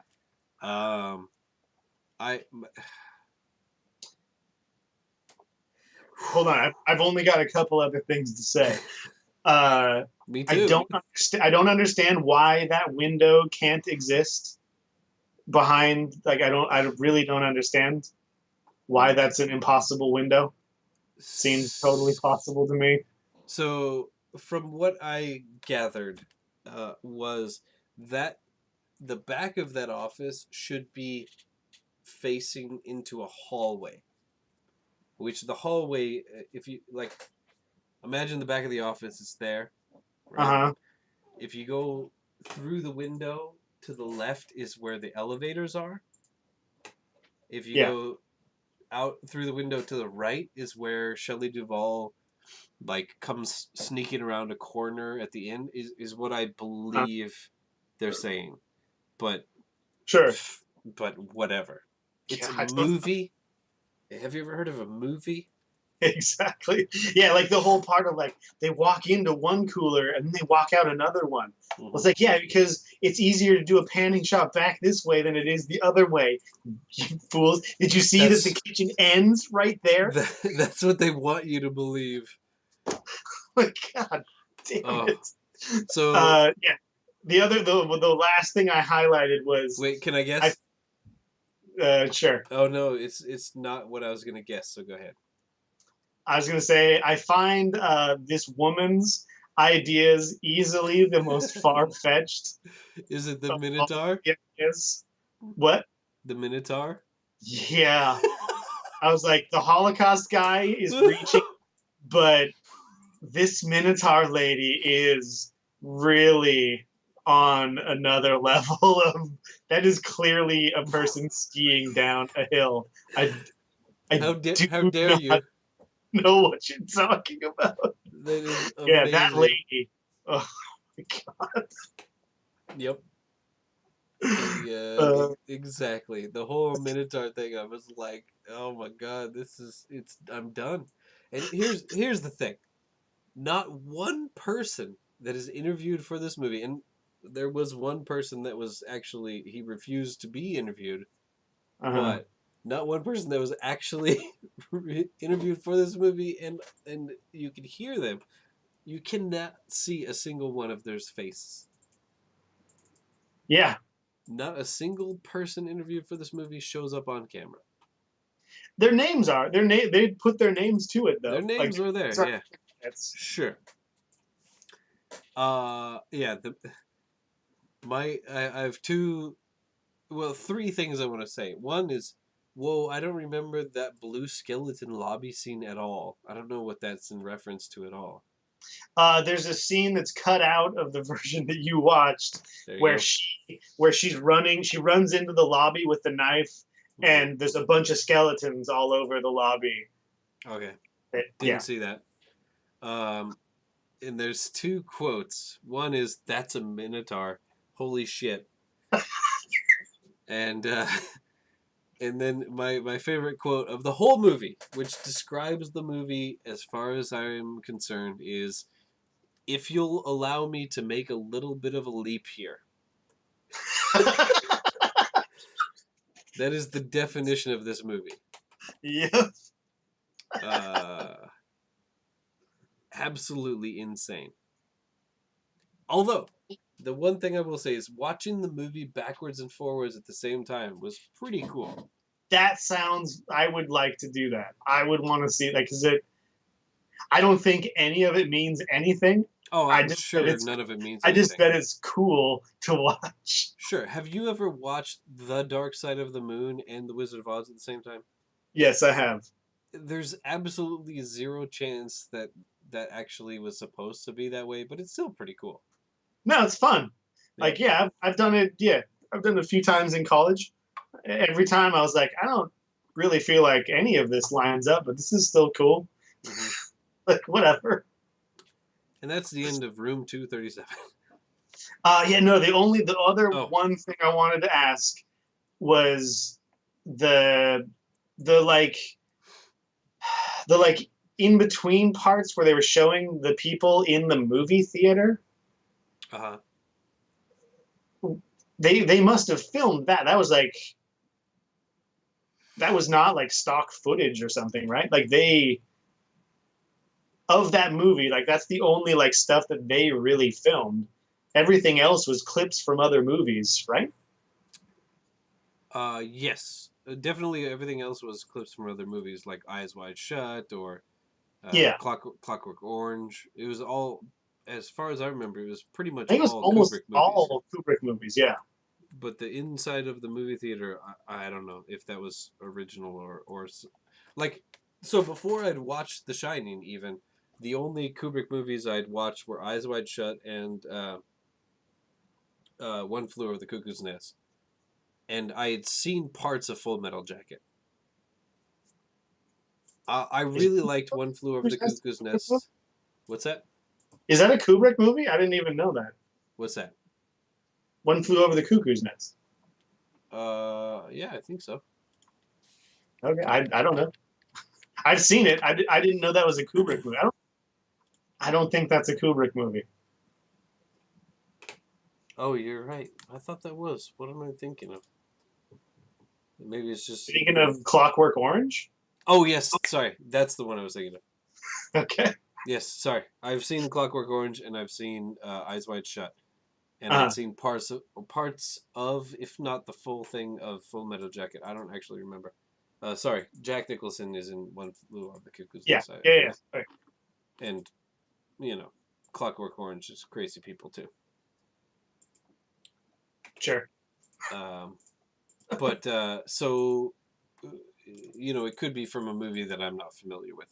Um, I Hold on, I've only got a couple other things to say. Uh, me I too. don't understand. I don't understand why that window can't exist behind. Like I don't. I really don't understand why that's an impossible window. Seems totally possible to me. So, from what I gathered, was that the back of that office should be facing into a hallway. Which the hallway, if you like, imagine the back of the office is there, Uh right? huh. If you go through the window to the left is where the elevators are. If you Yeah. go out through the window to the right is where Shelley Duvall like comes sneaking around a corner at the end is what I Uh, believe they're saying. But sure. but whatever. It's Yeah, a I don't. movie. Have you ever heard of a movie? Exactly. Yeah, like the whole part of like they walk into one cooler and then they walk out another one. Well, Mm-hmm. it's like, yeah, because it's easier to do a panning shot back this way than it is the other way. You fools. Did you see that the That's kitchen ends right there? that's what they want you to believe. Like, God damn Oh, it. so Yeah. The last thing I highlighted was wait, can I I guess? sure. Oh no, it's not what I was gonna guess. So go ahead. I was gonna say I find this woman's ideas easily the most far fetched Is it the of all Minotaur? the ideas. What? The Minotaur? Yeah. I was like, the Holocaust guy is reaching, but this Minotaur lady is really on another level of that is clearly a person skiing down a hill. I do How dare you? not know what you're talking about. That is Yeah, that amazing. lady. Oh my god. Yep. Uh, Exactly. The whole Minotaur thing, I was like, oh my god, I'm done. And here's the thing. Not one person that is interviewed for this movie, and there was one person that was actually, he refused to be interviewed, uh-huh. but not one person that was actually interviewed for this movie, and you can hear them. You cannot see a single one of their faces. Yeah, Not a single person interviewed for this movie shows up on camera. their names are their name. They put their names to it Their though. Like names are there, sorry, yeah. it's Sure. Yeah, I have three things I want to say. One is, whoa, I don't remember that blue skeleton lobby scene at all. I don't know what that's in reference to at all. there's a scene that's cut out of the version that you watched There you where go. she's running. She runs into the lobby with the knife, and there's a bunch of skeletons all over the lobby. Okay. Didn't Yeah. see that. Um, and there's two quotes. One is, "That's a minotaur. Holy shit!" And and then my favorite quote of the whole movie, which describes the movie as far as I'm concerned, is, "If you'll allow me to make a little bit of a leap here." That is the definition of this movie. Yeah. Uh, Absolutely insane. Although, the one thing I will say is watching the movie backwards and forwards at the same time was pretty cool. That sounds. I would like to do that. I would want to see that because it. I don't think any of it means anything. Oh, I I'm just bet sure it's. none of it means I just anything. bet it's cool to watch. Sure. Have you ever watched The Dark Side of the Moon and The Wizard of Oz at the same time? Yes, I have. There's absolutely zero chance that that actually was supposed to be that way, but it's still pretty cool. No, it's fun. Like, Yep. yeah, I've done it. Yeah, I've done it a few times in college. Every time I was like, I don't really feel like any of this lines up, but this is still cool. Hmm. Like, whatever. And that's the end of Room 237. Yeah, no. The other Oh, one thing I wanted to ask was the the like the like in between parts where they were showing the people in the movie theater. uh-huh. They must have filmed that. That was not like stock footage or something, right? Like they of that movie, like that's the only like stuff that they really filmed. Everything else was clips from other movies, right? Yes. Definitely everything else was clips from other movies like Eyes Wide Shut or Yeah. Clockwork Orange. It was all, as far as I remember, it was pretty I much think it was all almost Kubrick movies. all Kubrick movies, yeah. But the inside of the movie theater, I don't know if that was original like, so before I'd watched The Shining, even the only Kubrick movies I'd watched were Eyes Wide Shut and One Flew Over the Cuckoo's Nest, and I had seen parts of Full Metal Jacket. I Is, really liked One Flew Over the Cuckoo's Nest. What's that? is that a Kubrick movie? I didn't even know that. What's that? One Flew Over the Cuckoo's Nest. Yeah, I think so. Okay, I don't know. I've seen it. I didn't know that was a Kubrick movie. I don't think that's a Kubrick movie. Oh, you're right. I thought that was. What am I thinking of? Maybe it's just. Speaking of Clockwork Orange. Oh yes, sorry. That's the one I was thinking of. Okay. Yes, sorry. I've seen Clockwork Orange and I've seen Eyes Wide Shut, and I'd Uh, seen parts of, if not the full thing of Full Metal Jacket. I don't actually remember. Sorry, Jack Nicholson is in One Flew Over the Cuckoo's yeah, Nest, I yeah, believe, yeah. Okay. and Clockwork Orange is crazy people too. Sure. Um, but so you know, it could be from a movie that I'm not familiar with.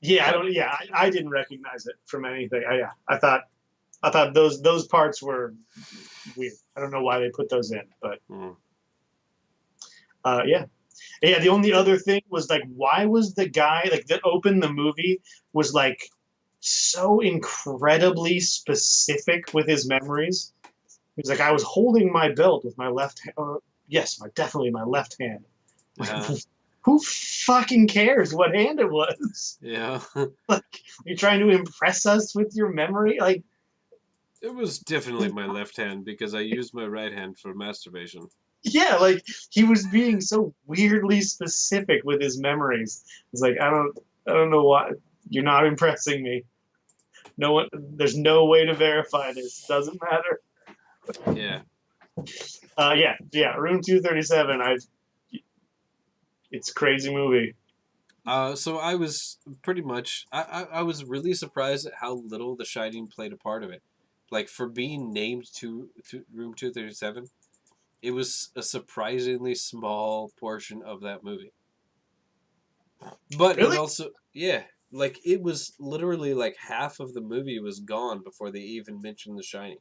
Yeah, I But don't. Yeah, I didn't recognize it from anything. Yeah, I thought those parts were weird. I don't know why they put those in, but mm, yeah, yeah. The only other thing was like, why was the guy like that opened the movie was like so incredibly specific with his memories? He was like, I was holding my belt with my left hand. Yes, definitely my left hand. uh, Who fucking cares what hand it was? yeah, Like, you're trying to impress us with your memory? Like, it was definitely my left hand because I used my right hand for masturbation. yeah, like he was being so weirdly specific with his memories. It's like I don't know why you're not impressing me. No one, there's no way to verify this. Doesn't matter. Yeah. Yeah. Room 237. It's a crazy movie. So I was pretty much I was really surprised at how little The Shining played a part of it. Like for being named to Room 237, it was a surprisingly small portion of that movie. But it Really? also, yeah, like it was literally like half of the movie was gone before they even mentioned The Shining.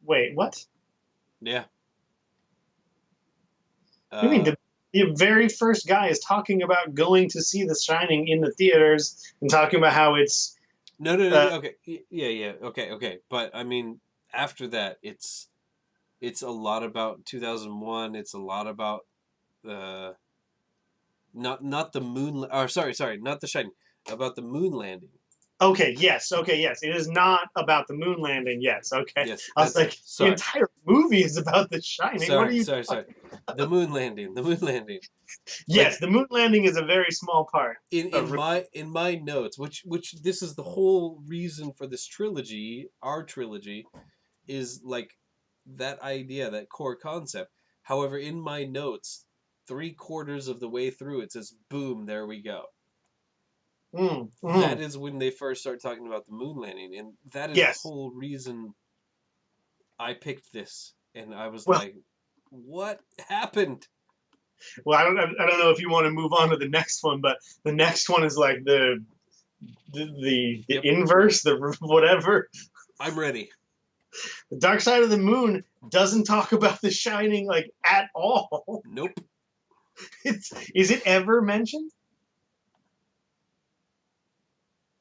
Wait, what? Yeah. You mean Uh, the very first guy is talking about going to see The Shining in the theaters and talking about how it's no, no, uh, no, okay, yeah, yeah, okay, okay. But I mean, after that, it's a lot about 2001. It's a lot about the not the moon. Or sorry, not The Shining. About the moon landing. okay, yes. It is not about the moon landing. Yes, okay. Yes, I was that's it. like, the Sorry, entire movie is about The Shining. What are you sorry. talking? The moon landing. The moon landing. Yes, Like the moon landing is a very small part in of. my notes, which this is the whole reason for this trilogy, our trilogy, is like that idea, that core concept. However, in my notes, 3/4 of the way through, it says, "Boom, there we go." That Mm. is when they first start talking about the moon landing, and that is the Yes. whole reason I picked this. And I was Well, like, "What happened?" I don't know if you want to move on to the next one, but the next one is like the Yep, inverse, the whatever. I'm ready. The Dark Side of the Moon doesn't talk about The Shining like at all. Nope. Is it ever mentioned?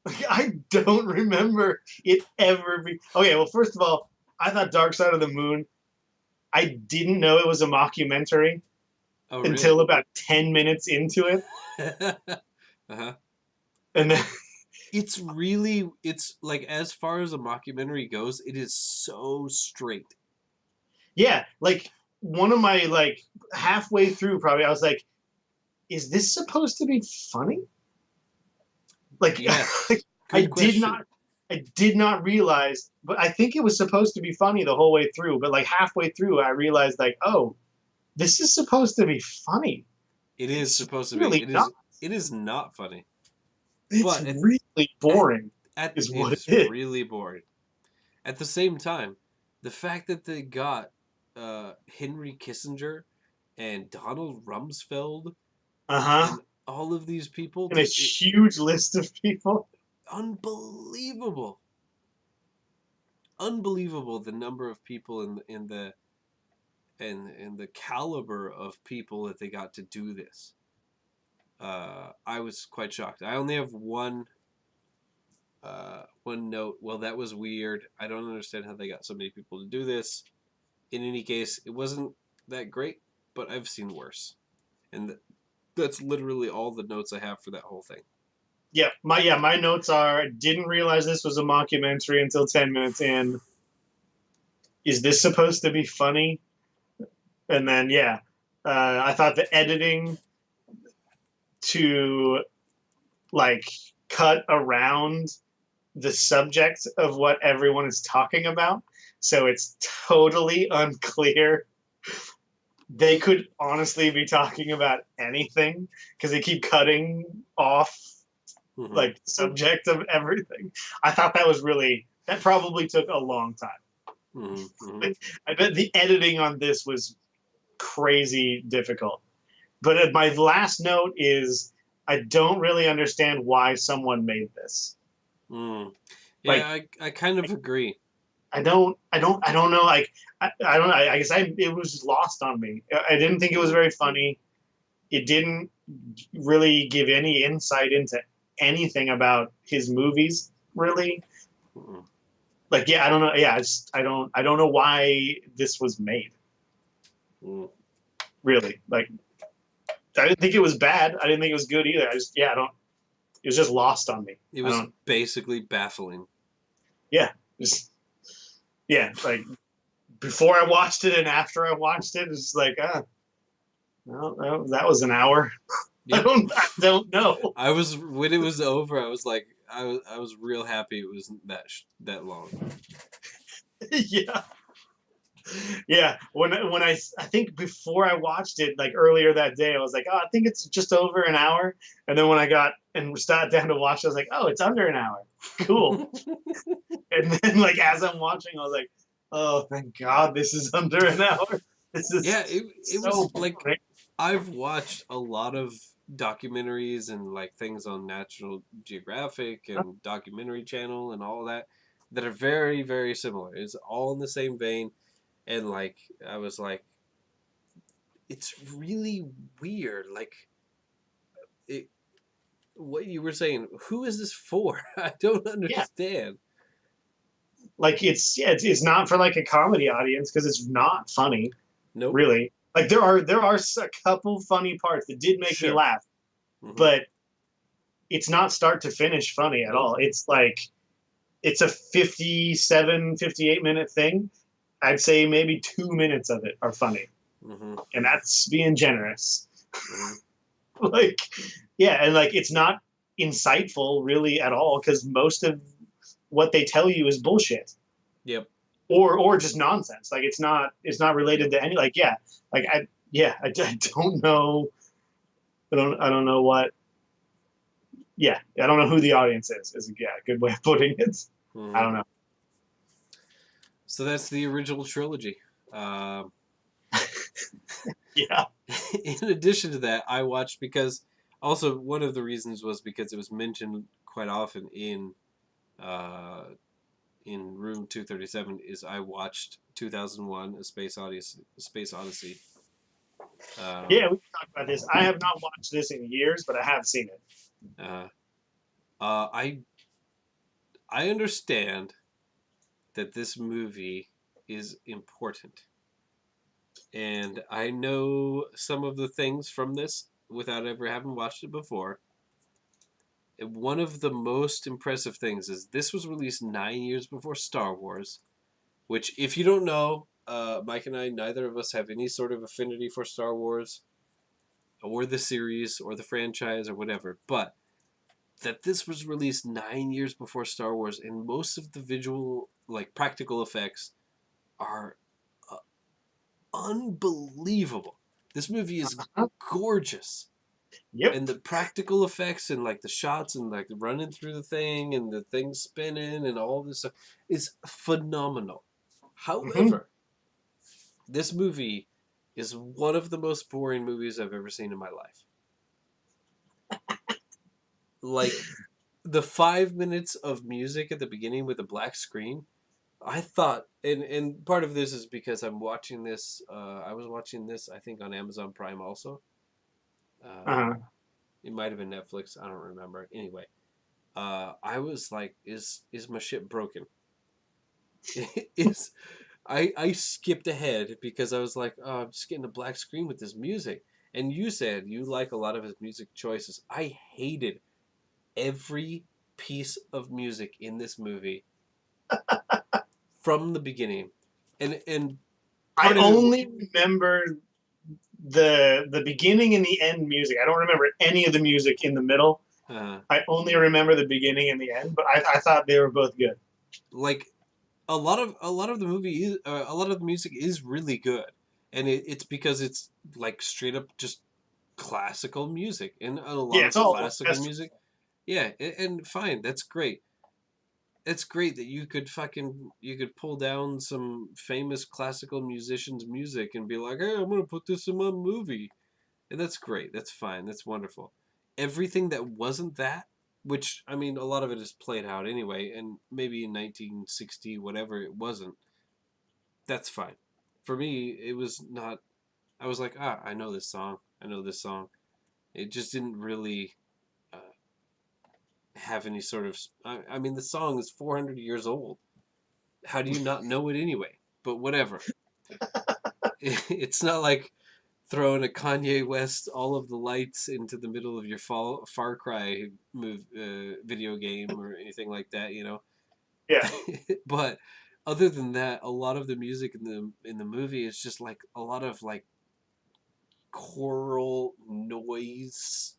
Like, I don't remember it ever be. Okay, well, first of all, I thought Dark Side of the Moon. I didn't know it was a mockumentary Oh, really? until about 10 minutes into it, Uh-huh. and then It's like, as far as a mockumentary goes, it is so straight. yeah, like one of my like halfway through, probably I was like, "Is this supposed to be funny?" Like, Yes. like I Good did question. not, I did not realize, but I think it was supposed to be funny the whole way through. But like halfway through, I realized like, oh, this is supposed to be funny. It is It's supposed to be. really not. It is not funny. It's But really at, boring, is it what it is is. really boring. At the same time, the fact that they got Henry Kissinger and Donald Rumsfeld Uh huh. and all of these people And a to huge list of people. unbelievable. Unbelievable the number of people in the caliber of people that they got to do this. I was quite shocked. I only have one note. Well, that was weird. I don't understand how they got so many people to do this. In any case, it wasn't that great, but I've seen worse. And that's literally all the notes I have for that whole thing. My notes are didn't realize this was a mockumentary until 10 minutes in. Is this supposed to be funny? And then I thought the editing to like cut around the subject of what everyone is talking about. So it's totally unclear. They could honestly be talking about anything because they keep cutting off Mm-hmm. like the subject of everything. I thought that was really, that probably took a long time. Mm-hmm. Like, I bet the editing on this was crazy difficult. But my last note is I don't really understand why someone made this. Mm. Like, Yeah, I kind of agree. I don't know. Like, I don't know. I guess it was just lost on me. I didn't think it was Mm. very funny. It didn't really give any insight into anything about his movies, really. Mm. Like, yeah, I don't know. Yeah, I don't know why this was made. Mm. Really, like, I didn't think it was bad. I didn't think it was good either. I just, yeah, I don't. It was just lost on me. It I was don't. basically baffling. Yeah, just yeah. Like before I watched it and after I watched it, it's like, no, that was an hour. Yep. I don't know. I was when it was over. I was like, I was real happy it wasn't that long. Yeah, yeah. When I think before I watched it, like earlier that day, I was like, oh, I think it's just over an hour. And then when I got and sat down to watch, I was like, oh, it's under an hour. Cool. And then like as I'm watching, I was like, oh, thank God, this is under an hour. This Yeah, is it so was like boring. I've watched a lot of documentaries and like things on National Geographic and Documentary Channel and all that are very, very similar. It's all in the same vein. And like I was like, it's really weird. Like it, what you were saying. Who is this for? I don't Yeah, understand. like it's not for like a comedy audience because it's not funny, Nope. really. Like there are a couple funny parts that did make me Sure. laugh, Hmm. but it's not start to finish funny at Nope. all. It's like it's a 58 minute thing. I'd say maybe 2 minutes of it are funny, Hmm. and that's being generous. Hmm. Like, yeah, and like it's not insightful really at all because most of what they tell you is bullshit Yep. or just nonsense. Like it's not related Yep. to any like yeah like I don't know I don't know what yeah I don't know who the audience is yeah a good way of putting it. I Hmm. don't know. So that's the original trilogy. Um, Yeah. in addition to that, I watched because also one of the reasons was because it was mentioned quite often uh, in Room 237 is I watched 2001: A Space Odyssey. Space Odyssey. Um, Yeah, we can talk about this. I have not watched this in years, but I have seen it. uh, uh, I I understand that this movie is important, and I know some of the things from this without ever having watched it before. One of the most impressive things is this was released 9 years before Star Wars, which, if you don't know, Mike and I, neither of us have any sort of affinity for Star Wars or the series or the franchise or whatever. But that this was released 9 years before Star Wars, and most of the visual, like practical effects, are uh, unbelievable. This movie is Huh? gorgeous. Yep. And the practical effects and like the shots and like running through the thing and the thing spinning and all this stuff is phenomenal. Hmm. However, this movie is one of the most boring movies I've ever seen in my life. Like the 5 minutes of music at the beginning with a black screen, I thought, and part of this is because I'm watching this. I was watching this, I think, on Amazon Prime also. Uh-huh. It might have been Netflix. I don't remember. Anyway, I was like, is my shit broken? is I skipped ahead because I was like, oh, I'm just getting a black screen with this music. And you said you like a lot of his music choices. I hated every piece of music in this movie from the beginning. And I part of it, only remember the beginning and the end music. I don't remember any of the music in the middle. uh, I only remember the beginning and the end, but I thought they were both good. like a lot of the movie is a lot of the music is really good, and it's because it's like straight up just classical music and a lot Yeah, of it's all classical orchestral. music. Yeah, and fine, that's great. it's great that you could pull down some famous classical musicians' music and be like, hey, I'm gonna put this in my movie. And that's great. That's fine. That's wonderful. Everything that wasn't that, which I mean, a lot of it is played out anyway, and maybe in 1960, whatever it wasn't, that's fine. For me, it was not. I was like, I know this song. I know this song. It just didn't really uh, have any sort of. I mean, the song is 400 years old. How do you not know it anyway? But whatever. It's not like throwing a Kanye West "All of the Lights" into the middle of your Far Cry video game or anything like that, you know. Yeah. But other than that, a lot of the music in the movie is just like a lot of like choral noise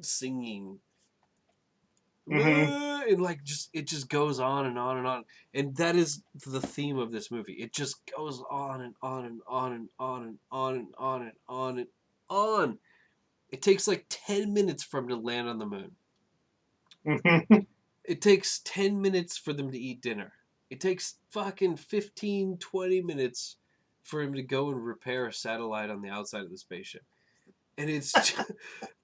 singing. Hmm. And like just it just goes on and on and on, and that is the theme of this movie. It just goes on and on and on and on and on and on and on and on. It takes like 10 minutes for him to land on the moon. Hmm. It takes 10 minutes for them to eat dinner. It takes fucking 15, 20 minutes for him to go and repair a satellite on the outside of the spaceship. And it's just,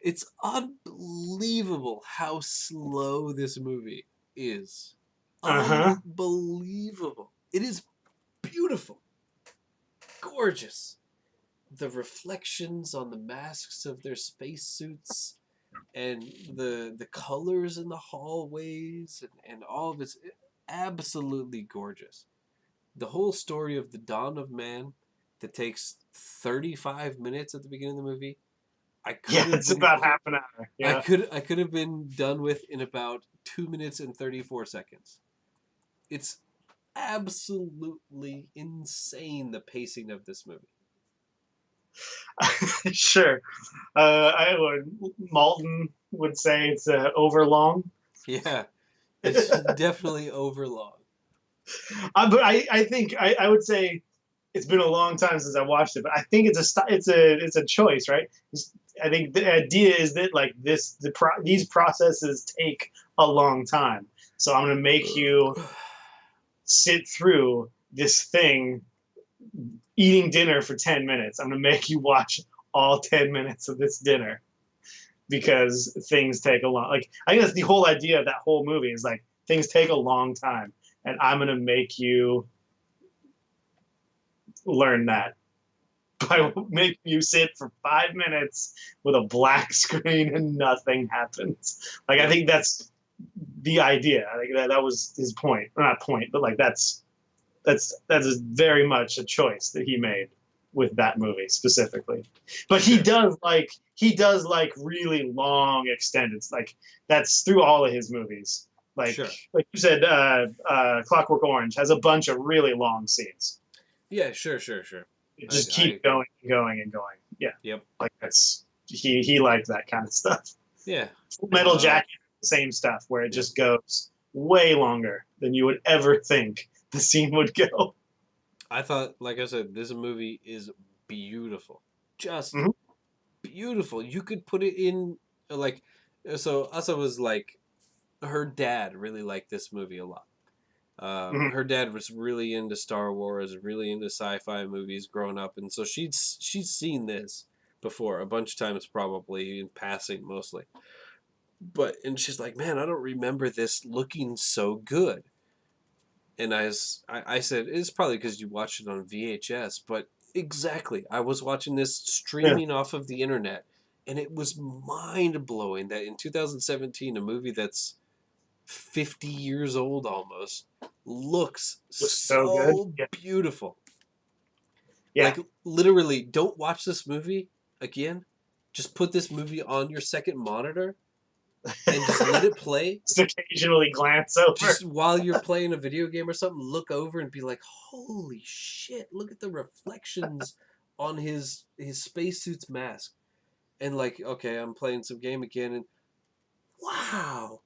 it's unbelievable how slow this movie is. Uh-huh. Unbelievable. It is beautiful. Gorgeous. The reflections on the masks of their spacesuits and the colors in the hallways and all of it's absolutely gorgeous. The whole story of the dawn of man that takes 35 minutes at the beginning of the movie, I could Yeah, have it's been about half an hour. Yeah. I could have been done with in about 2 minutes and 34 seconds. It's absolutely insane, the pacing of this movie. Sure. I would Malton would say it's overlong. Yeah, it's definitely overlong. But I think I would say it's been a long time since I watched it, but I think it's a choice, right? I think the idea is that like these processes take a long time, so I'm gonna make you sit through this thing, eating dinner for 10 minutes. I'm gonna make you watch all 10 minutes of this dinner because things take a long. Like I think that's the whole idea of that whole movie is like things take a long time, and I'm gonna make you learn that by Yeah, making you sit for 5 minutes with a black screen and nothing happens. Like I yep. think that's the idea. I think that was his point, or not point, but like that's very much a choice that he made with that movie specifically. But Sure, he does like really long extended, like that's through all of his movies. sure. Like you said, Clockwork Orange has a bunch of really long scenes. Yeah, sure, sure, sure. It I, just I, keep going and going and going. Yeah, yep, like that's he liked that kind of stuff. yeah. Full Metal Jacket, same stuff where it Yep. just goes way longer than you would ever think the scene would go. I thought, like I said, this movie is beautiful, just Hmm. beautiful. You could put it in like, so Asa was like, her dad really liked this movie a lot. Hmm. Her dad was really into Star Wars, really into sci-fi movies growing up, and so she's seen this before a bunch of times, probably in passing mostly. But and she's like, man, I don't remember this looking so good. And I said, it's probably because you watched it on VHS, but exactly. I was watching this Yeah. streaming off of the internet, and it was mind blowing that in 2017, a movie that's 50 years old almost looks Looks so good. so Yeah. beautiful. Yeah. Like, literally, don't watch this movie again. Just put this movie on your second monitor and just let it play. Just occasionally glance over. Just while you're playing a video game or something, look over and be like, "Holy shit! Look at the reflections on his spacesuit's mask." And like, okay, I'm playing some game again, and wow,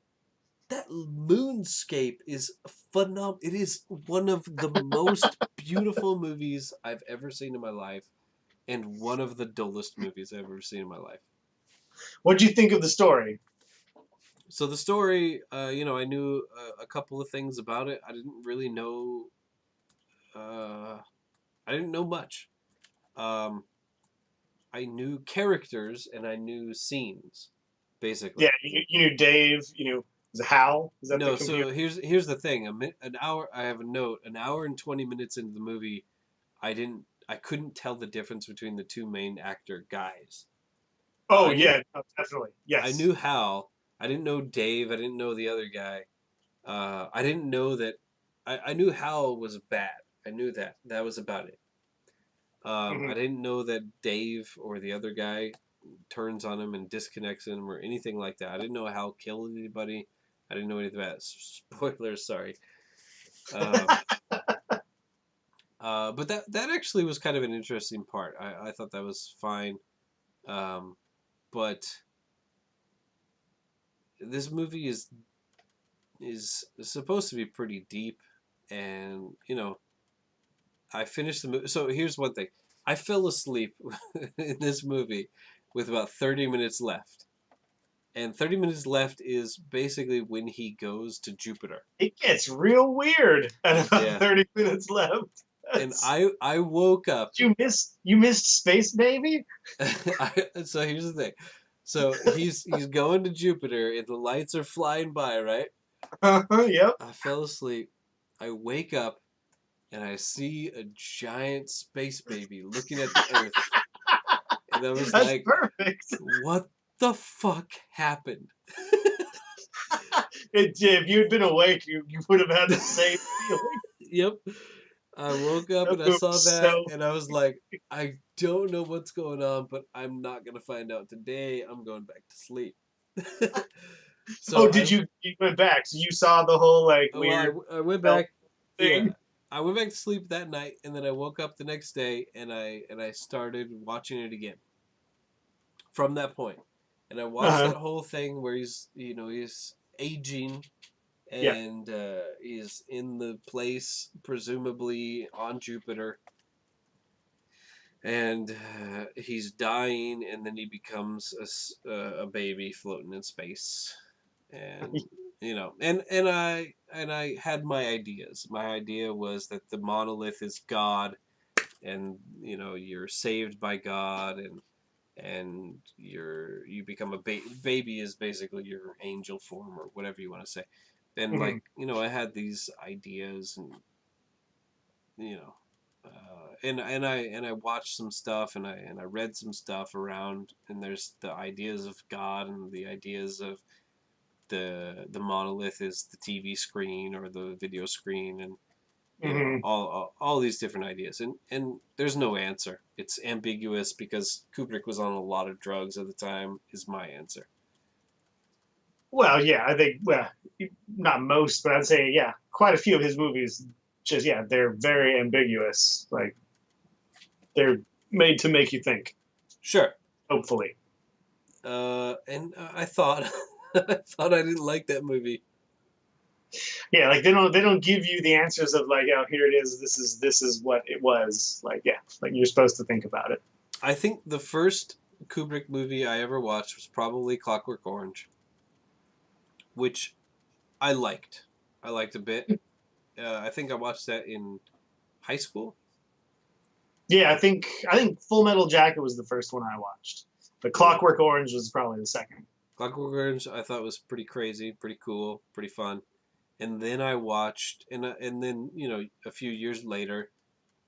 that moonscape is phenomenal. It is one of the most beautiful movies I've ever seen in my life, and one of the dullest movies I've ever seen in my life. What do you think of the story? So the story, I knew a couple of things about it. I didn't really know. Uh, I didn't know much. Um, I knew characters and I knew scenes, basically. Yeah, you knew Dave. You knew was it Hal? Is that the No, computer? so here's the thing. An hour. I have a note. An hour and 20 minutes into the movie, I couldn't tell the difference between the two main actor guys. Oh I knew yeah, no, definitely. I Yes. knew Hal. I didn't know Dave. I didn't know the other guy. I didn't know that. I knew Hal was bad. I knew that. That was about it. I Hmm. didn't know that Dave or the other guy turns on him and disconnects him or anything like that. I didn't know Hal killed anybody. I didn't know anything about it. Spoilers, sorry. Um, but that actually was kind of an interesting part. I thought that was fine. Um, but this movie is supposed to be pretty deep, and I finished the movie. So here's one thing: I fell asleep in this movie with about 30 minutes left, and 30 minutes left is basically when he goes to Jupiter. It gets real weird at about Yeah, 30 minutes left. and That's, I woke up. you missed Space Baby. So here's the thing. So he's going to Jupiter, and the lights are flying by, right? Yep. I fell asleep. I wake up and I see a giant space baby looking at the Earth, and I was That's like, perfect. "What the fuck happened?" If you had been awake, you would have had the same feeling. Yep. I woke up That and I movie's saw that, so. and I was like, "I don't know what's going on, but I'm not gonna find out today. I'm going back to sleep." So Oh, did you went back? So you saw the whole like weird I went felt back. Yeah, thing? I went back to sleep that night, and then I woke up the next day, and I started watching it again from that point, and I watched Uh-huh. that whole thing where he's aging Yeah. and he's in the place presumably on Jupiter, and he's dying, and then he becomes a baby floating in space, and and I had my ideas. My idea was that the monolith is God, and you're saved by God, and you become baby is basically your angel form or whatever you want to say. And Hmm. like I had these ideas, and you know and I watched some stuff, and I read some stuff around, and there's the ideas of God and the ideas of the monolith is the TV screen or the video screen, and Hmm. all these different ideas, and there's no answer. It's ambiguous because Kubrick was on a lot of drugs at the time. Is my answer. Well, yeah, I think not most, but I'd say yeah, quite a few of his movies. Just yeah, they're very ambiguous. Like they're made to make you think. Sure. Hopefully. And I thought I thought I didn't like that movie. Yeah, like they don't give you the answers of like, oh, here it is. This is what it was. Like yeah, like you're supposed to think about it. I think the first Kubrick movie I ever watched was probably Clockwork Orange, which I liked. I liked a bit. I think I watched that in high school. Yeah, I think Full Metal Jacket was the first one I watched, but Yeah. Clockwork Orange was probably the second. Clockwork Orange I thought was pretty crazy, pretty cool, pretty fun. And then I watched, and then a few years later,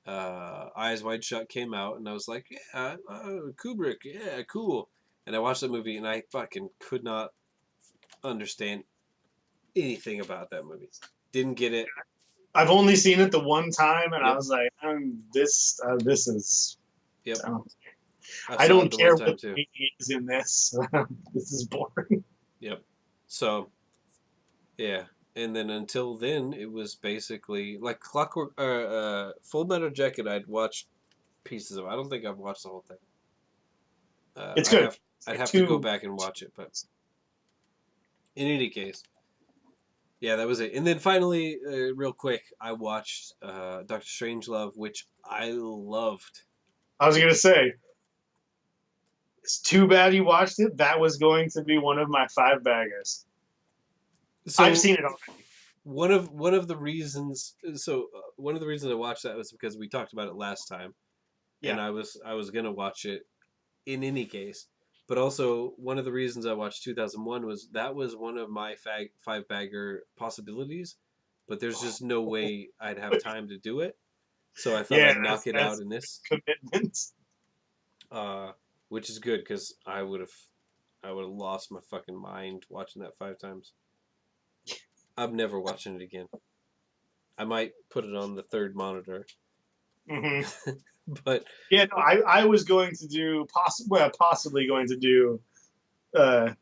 Eyes Wide Shut came out, and I was like, yeah, Kubrick, yeah, cool. And I watched that movie, and I fucking could not understand anything about that movie. Didn't get it. I've only seen it the one time, and I Yep, was like, this is. yep. I don't, I I saw it don't the one care time what the too. meaning is in this. This is boring. Yep. So yeah, and then until then, it was basically like Clockwork, Full Metal Jacket. I'd watched pieces of. I don't think I've watched the whole thing. It's I'd good. have It's I'd like have to go two. back and watch it, but in any case, yeah, that was it. And then finally, real quick, I watched Doctor Strangelove, which I loved. I was gonna say, it's too bad you watched it. That was going to be one of my five baggers. So I've seen it already. one of the reasons one of the reasons I watched that was because we talked about it last time, and Yeah. I was gonna watch it in any case. But also one of the reasons I watched 2001 was that was one of my five bagger possibilities, but there's just no way I'd have time to do it. So I thought Yeah, I'd knock it out that's in this, commitment. uh, which is good because I would have lost my fucking mind watching that 5 times. I'm never watching it again. I might put it on the third monitor, Hmm. but Yeah, no, I was going to do possibly going to do uh,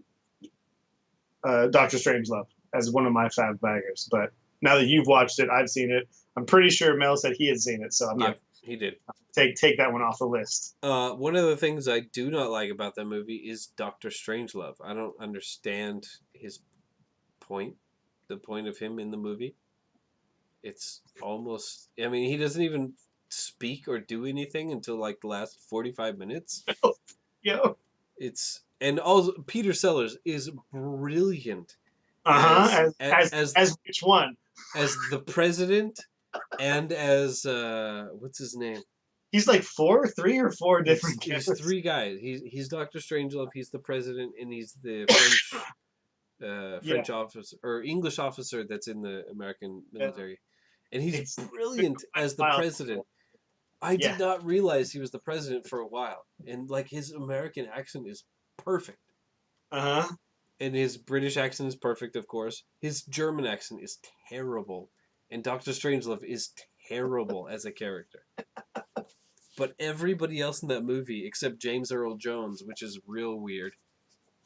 Doctor Strangelove as one of my five baggers. But now that you've watched it, I've seen it. I'm pretty sure Mel said he had seen it, so I'm yeah, not he did. take that one off the list. One of the things I do not like about that movie is Doctor Strangelove. I don't understand his point, the point of him in the movie. It's almost, I mean, he doesn't even speak or do anything until like the last 45 minutes. Yeah. It's, and also Peter Sellers is brilliant Uh huh. As which one? as the president and as what's his name? He's like three or four different He's characters. three guys. He's Doctor Strangelove. He's the president, and he's the French Yeah. French officer or English officer that's in the American Yeah. military, and he's It's brilliant as the wild. president. I Yeah. did not realize he was the president for a while, and like his American accent is perfect, Uh huh. and his British accent is perfect, of course. His German accent is terrible, and Doctor Strangelove is terrible as a character. But everybody else in that movie, except James Earl Jones, which is real weird.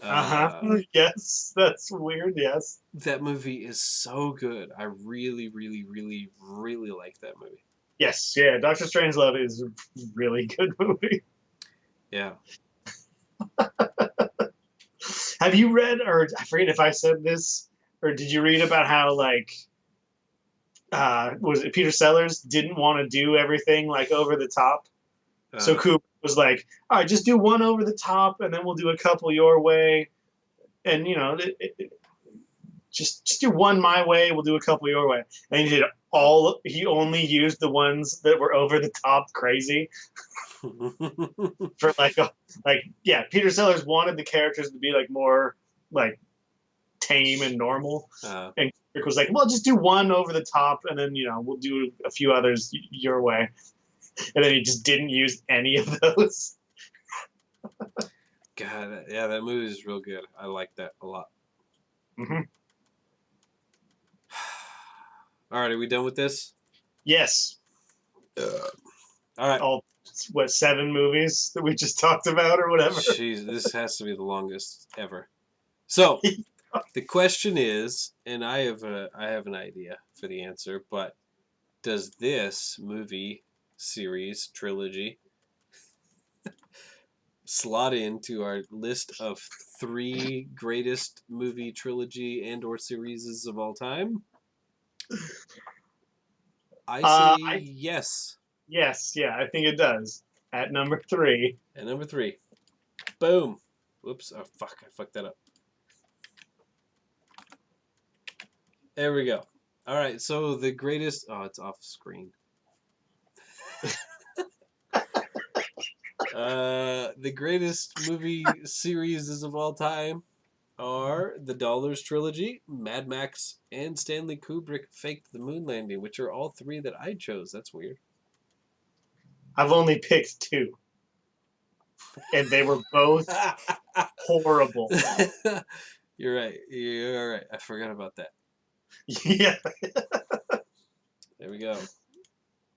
Uh Uh, huh. Yes, that's weird. Yes. that movie is so good. I really, really, really, really like that movie. Yes. Yeah. Doctor Strangelove is a really good movie. Yeah. Have you read, or I forget if I said this, or did you read about how like was it Peter Sellers didn't want to do everything like over the top? So Uh, Kubrick was like, all right, just do one over the top, and then we'll do a couple your way, and just do one my way, we'll do a couple your way, and he did all. He only used the ones that were over the top, crazy for like yeah. Peter Sellers wanted the characters to be like more like tame and normal, uh, and Kubrick was like, well, just do one over the top, and then we'll do a few others your way, and then he just didn't use any of those. God, yeah, that movie is real good. I like that a lot. Hmm. All right, are we done with this? Yes. All right. All what 7 movies that we just talked about or whatever. Jeez, this has to be the longest ever. So the question is, and I have an idea for the answer, but does this movie series trilogy slot into our list of 3 greatest movie trilogy and or series of all time? I say yes. Yes, yeah, I think it does. At number 3. And number 3, boom. Whoops! Oh fuck! I fucked that up. There we go. All right. So the greatest. Oh, it's off screen. The greatest movie series of all time are the Dollars trilogy, Mad Max, and Stanley Kubrick faked the moon landing, which are all 3 that I chose. That's weird. I've only picked 2, and they were both horrible. You're right. You're right. I forgot about that. Yeah, There we go.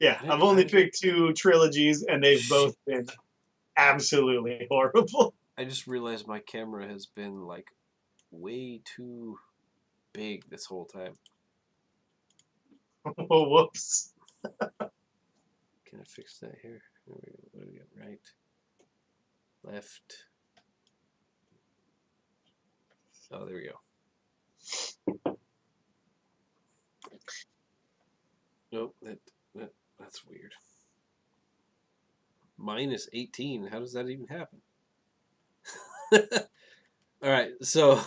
yeah. I've only picked 2 trilogies, and they've both been absolutely horrible. I just realized my camera has been like way too big this whole time. Whoops. Can I fix that here? What do we got? Right, left. Oh, there we go. Nope, that's weird. -18. How does that even happen? All right, so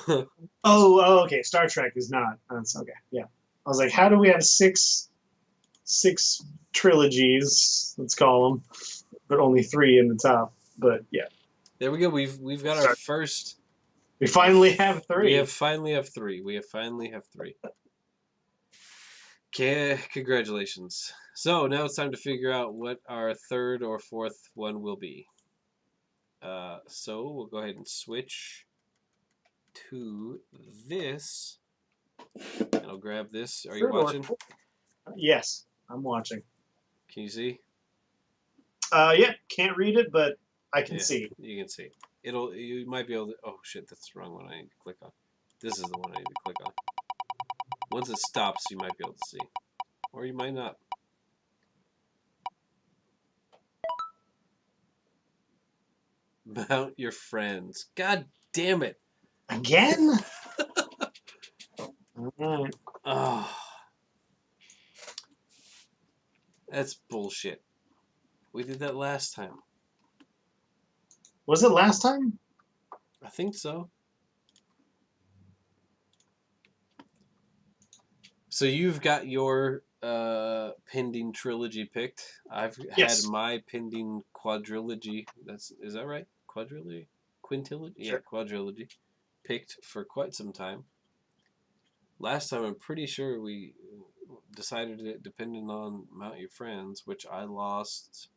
Okay. Star Trek is not. That's okay. Yeah. I was like, how do we have six trilogies? Let's call them, but only three in the top. But yeah, there we go. We've got our Star. first. We finally have We have three. finally have three. We have finally have three. Okay, congratulations. So now it's time to figure out what our third or fourth one will be. So we'll go ahead and switch to this. And I'll grab this. Are you Third or watching? fourth? Yes, I'm watching. Can you see? Yeah, can't read it, but I can Yeah, see. you can see. You might be able to. Oh shit, that's the wrong one. I need to click on. This is the one I need to click on. Once it stops, you might be able to see, or you might not. Mount your friends. God damn it! Again? All right. Oh, that's bullshit. We did that last time. Was it last time? I think so. So you've got your pending trilogy picked. I've had Yes. my pending quadrilogy. Is that right? Quadrilogy? Quintilogy? Yeah, Sure. quadrilogy. Picked for quite some time. Last time I'm pretty sure we decided it depending on Mount Your Friends, which I lost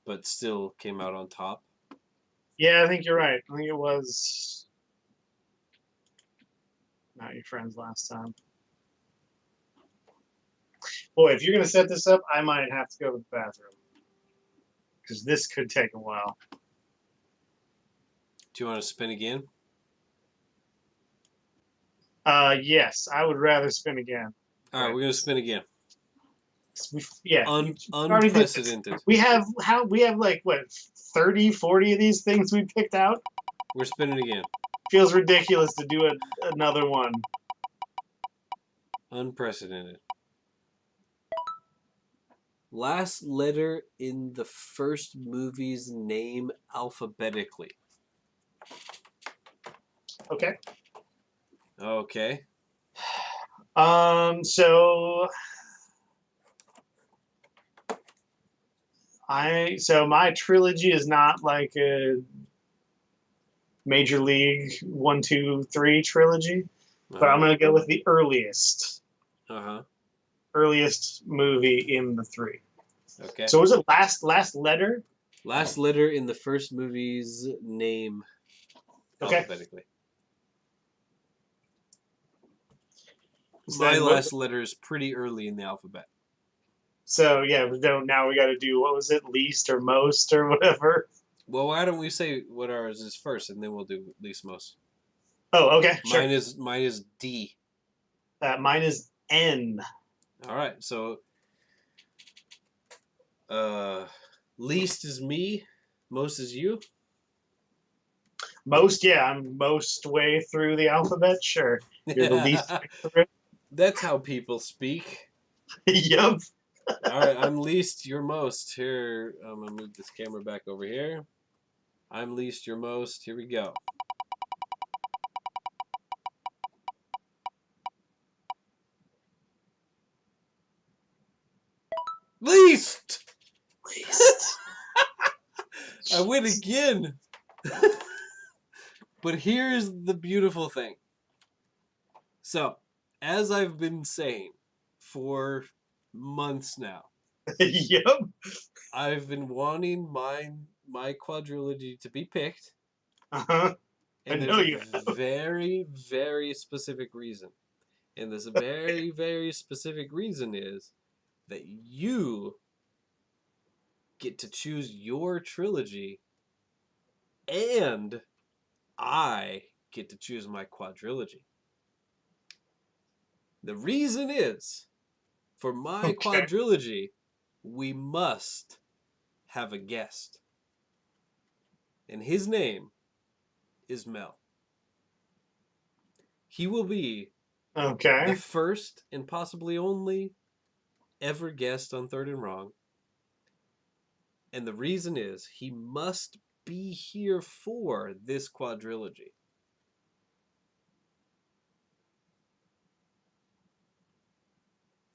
but still came out on top. Yeah, I think you're right. I think it was not your friends last time. Boy, if you're going to set this up, I might have to go to the bathroom because this could take a while. Do you want to spin again? Yes, I would rather spin again. All right, we're gonna spin again. Yeah, you already did this. Unprecedented. We have like what 30, 40 of these things we picked out. We're spinning again. Feels ridiculous to do another one. Unprecedented. Last letter in the first movie's name alphabetically. Okay. Okay. So my trilogy is not like a Major League 1, 2, 3 trilogy, but I'm gonna go with the earliest movie in the three. Okay. So was it last letter? Last letter in the first movie's name alphabetically. My last letter is pretty early in the alphabet. So yeah, now we got to do, what was it, least or most or whatever. Well, why don't we say what ours is first, and then we'll do least most. Oh, okay, sure. Mine is D. Mine is N. All right, so least is me, most is you. Most, yeah, I'm most way through the alphabet. Sure, you're the least way through. That's how people speak. Yep. All right, I'm least, you're most. Here, I'm gonna move this camera back over here. I'm least, you're most. Here we go. Least. I win again. But here's the beautiful thing. So, as I've been saying for months now, Yep. I've been wanting my quadrilogy to be picked. Uh-huh. And there's a very, very specific reason. And this very, very specific reason is that you get to choose your trilogy and I get to choose my quadrilogy. The reason is, for my quadrilogy, we must have a guest. And his name is Mel. He will be the first and possibly only ever guest on Third and Wrong. And the reason is he must be here for this quadrilogy.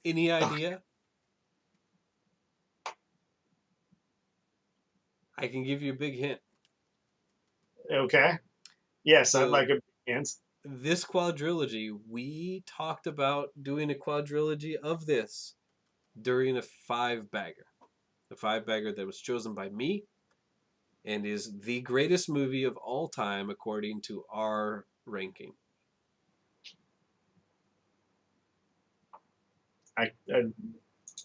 Any idea? I can give you a big hint. Okay. Yes, I'd So like a hint. this quadrilogy, we talked about doing a quadrilogy of this during a five bagger. A five bagger that was chosen by me and is the greatest movie of all time according to our ranking. I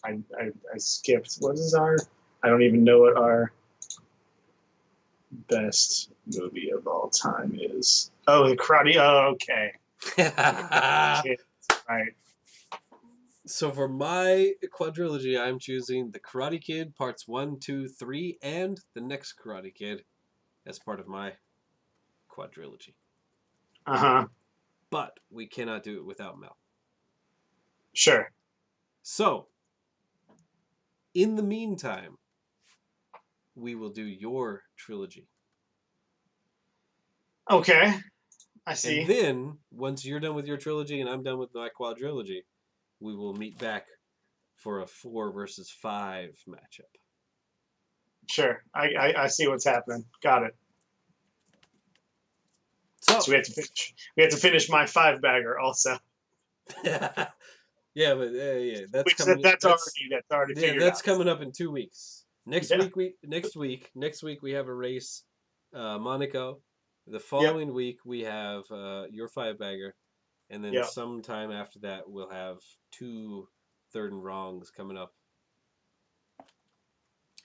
I, I skipped. What is our? I don't even know what our best movie of all time is. Oh, the Karate. Oh, okay. Kids, right. So for my quadrilogy, I'm choosing The Karate Kid parts 1, 2, 3, and The Next Karate Kid as part of my quadrilogy. Uh huh. But we cannot do it without Mel. Sure. So, in the meantime, we will do your trilogy. Okay. I And see. then, once you're done with your trilogy and I'm done with my quadrilogy, we will meet back for a 4 versus 5 matchup. Sure. I see what's happening. Got it. So, So we have to finish. We have to finish my five bagger also. yeah, but yeah, that's Which coming. that's already figured That's out. coming up in 2 weeks. Yeah. Next week we have a race, Monaco. The Yep. following week we have your five bagger, and then Yep. sometime after that we'll have 2 third and wrongs coming up,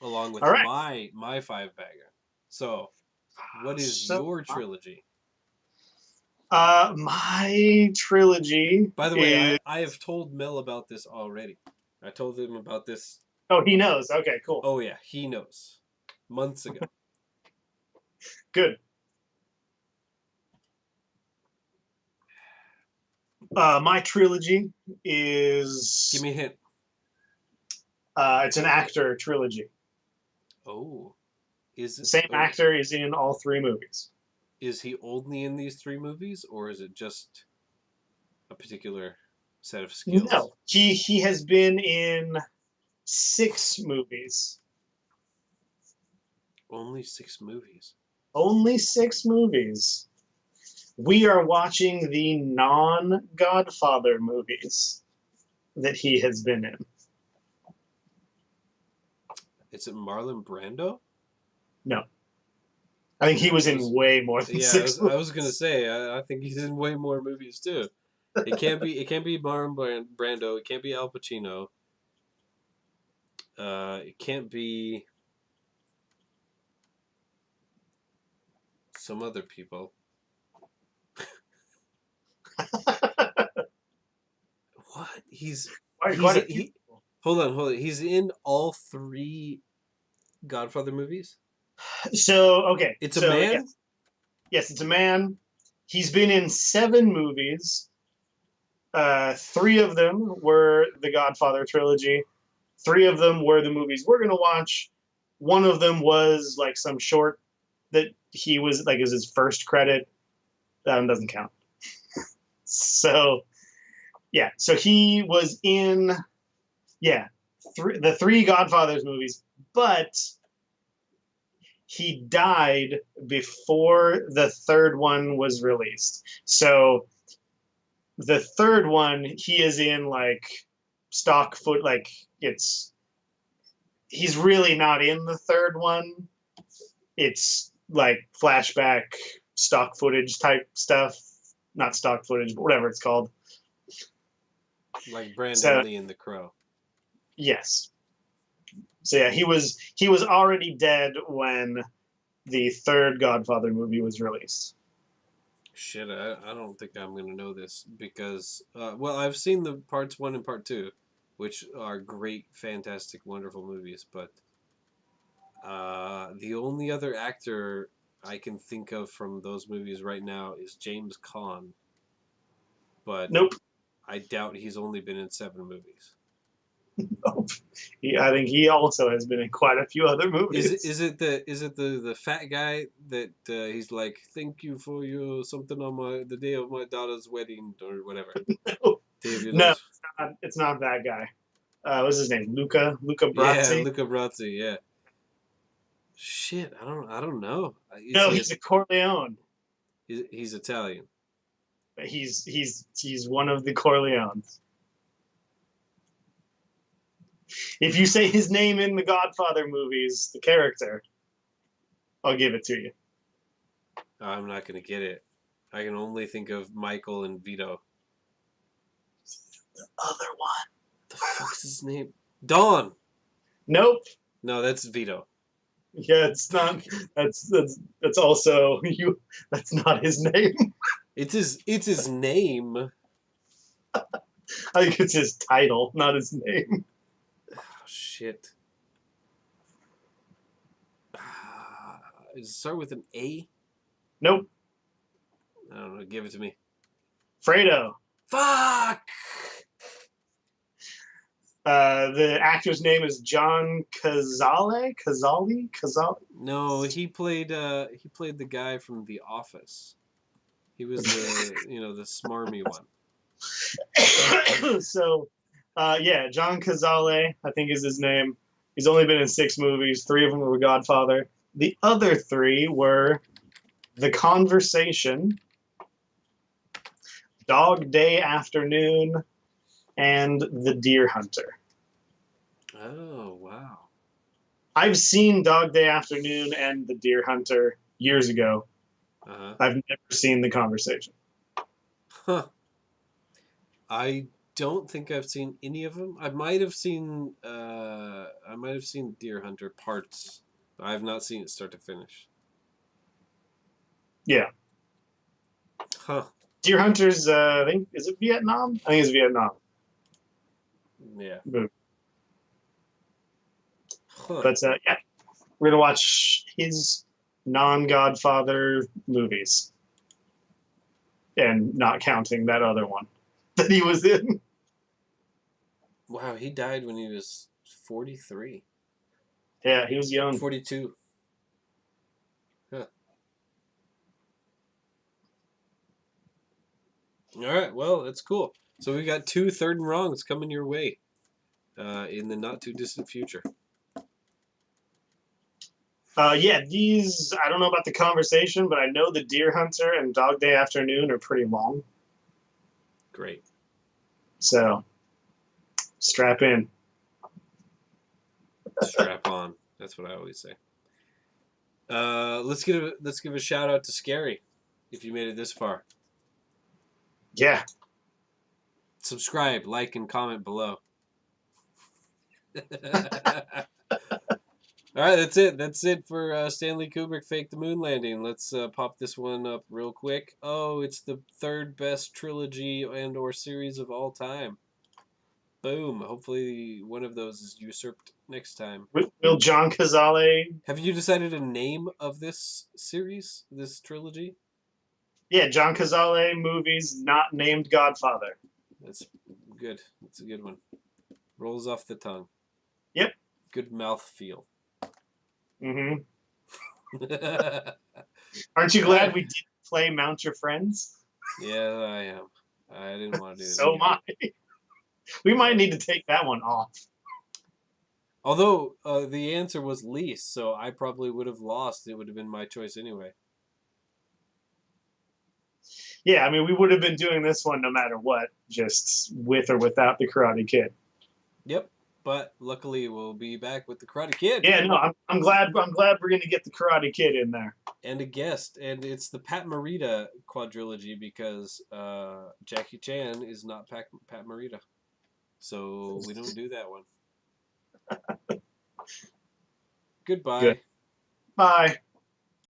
along with All right. my five bagger. So, what is So your trilogy? my trilogy By the way, is. I have told Mel about this already. I told him about this. Oh, he knows. Okay, cool. Oh yeah, he knows. Months ago. Good. My trilogy is. Give me a hint. It's an actor trilogy. Oh, is The it? same Oh, actor is in all three movies. is he only in these 3 movies, or is it just a particular set of skills? No, he has been in 6 movies. Only 6 movies. Only 6 movies. We are watching the non-Godfather movies that he has been in. Is it Marlon Brando? No, I think he was in way more than Yeah, six I movies. was gonna say I think he's in way more movies too. It can't be Marlon Brando. It can't be Al Pacino. It can't be some other people. What? Quite a few. Hold on. He's in all 3 Godfather movies? So okay, It's a so man? yes, it's a man. He's been in 7 movies. 3 of them were the Godfather trilogy. 3 of them were the movies we're gonna watch. One of them was like some short that he was like is his first credit. Doesn't count. So yeah, so he was in the 3 Godfathers movies, but he died before the third one was released. So the third one, he is in like stock foot, like it's he's really not in the third one. It's like flashback, stock footage type stuff. Not stock footage, but whatever it's called. Like Brandon So Lee in The Crow. yes. So yeah, he was already dead when the third Godfather movie was released. Shit, I don't think I'm gonna know this because well, I've seen the parts 1 and part 2, which are great, fantastic, wonderful movies, but the only other actor I can think of from those movies right now is James Caan, but Nope. I doubt he's only been in 7 movies. Nope. I think he also has been in quite a few other movies. Is it the fat guy that he's like, thank you for your something on the day of my daughter's wedding or whatever? No, no, It's not that guy. What's his name? Luca Yeah, Brasi. Luca Brasi. Yeah. Shit, I don't know. Is No, he? he's a Corleone. He's Italian. He's one of the Corleones. If you say his name in the Godfather movies, the character, I'll give it to you. I'm not gonna get it. I can only think of Michael and Vito. The other one. The fuck's his name? Don. Nope. No, that's Vito. Yeah, it's not. That's also you. That's not his name. It's his name. I think it's his title, not his name. Oh, shit. Does it start with an A? Nope. I don't know. Give it to me. Fredo. Fuck. The actor's name is John Cazale. No, he played the guy from The Office. He was the smarmy one. So, yeah, John Cazale, I think is his name. He's only been in 6 movies. 3 of them were Godfather. The other 3 were The Conversation, Dog Day Afternoon, and The Deer Hunter. Oh, wow. I've seen Dog Day Afternoon and The Deer Hunter years ago. Uh-huh. I've never seen The Conversation. Huh. I don't think I've seen any of them. I might have seen Deer Hunter parts. I have not seen it start to finish. Yeah. Huh. Deer Hunter's, I think, is it Vietnam? I think it's Vietnam. Yeah. Huh. But, yeah, we're going to watch his non-Godfather movies. And not counting that other one that he was in. Wow, he died when he was 43. Yeah, he was young. 42. Huh. All right, well, that's cool. So we got 2 third and wrongs coming your way in the not too distant future. Yeah, these, I don't know about The Conversation, but I know The Deer Hunter and Dog Day Afternoon are pretty long. Great. So, strap in. Strap on. That's what I always say. Let's give a shout out to Scary if you made it this far. Yeah. Subscribe, like, and comment below. All right, that's it. That's it for Stanley Kubrick Fake the Moon Landing. Let's pop this one up real quick. Oh, it's the 3rd best trilogy and or series of all time. Boom. Hopefully one of those is usurped next time. Will John Cazale... Have you decided a name of this series, this trilogy? Yeah, John Cazale movies not named Godfather. That's good. That's a good one. Rolls off the tongue. Yep. Good mouth feel. Mm-hmm. Aren't you glad we didn't play Mount Your Friends? Yeah, I am. I didn't want to do it. So am I. We might need to take that one off. Although the answer was least, so I probably would have lost. It would have been my choice anyway. Yeah, I mean, we would have been doing this one no matter what, just with or without the Karate Kid. Yep, but luckily we'll be back with the Karate Kid. Yeah, no, I'm glad we're going to get the Karate Kid in there. And a guest, and it's the Pat Morita quadrilogy because Jackie Chan is not Pat Morita. So we don't do that one. Goodbye. Good. Bye.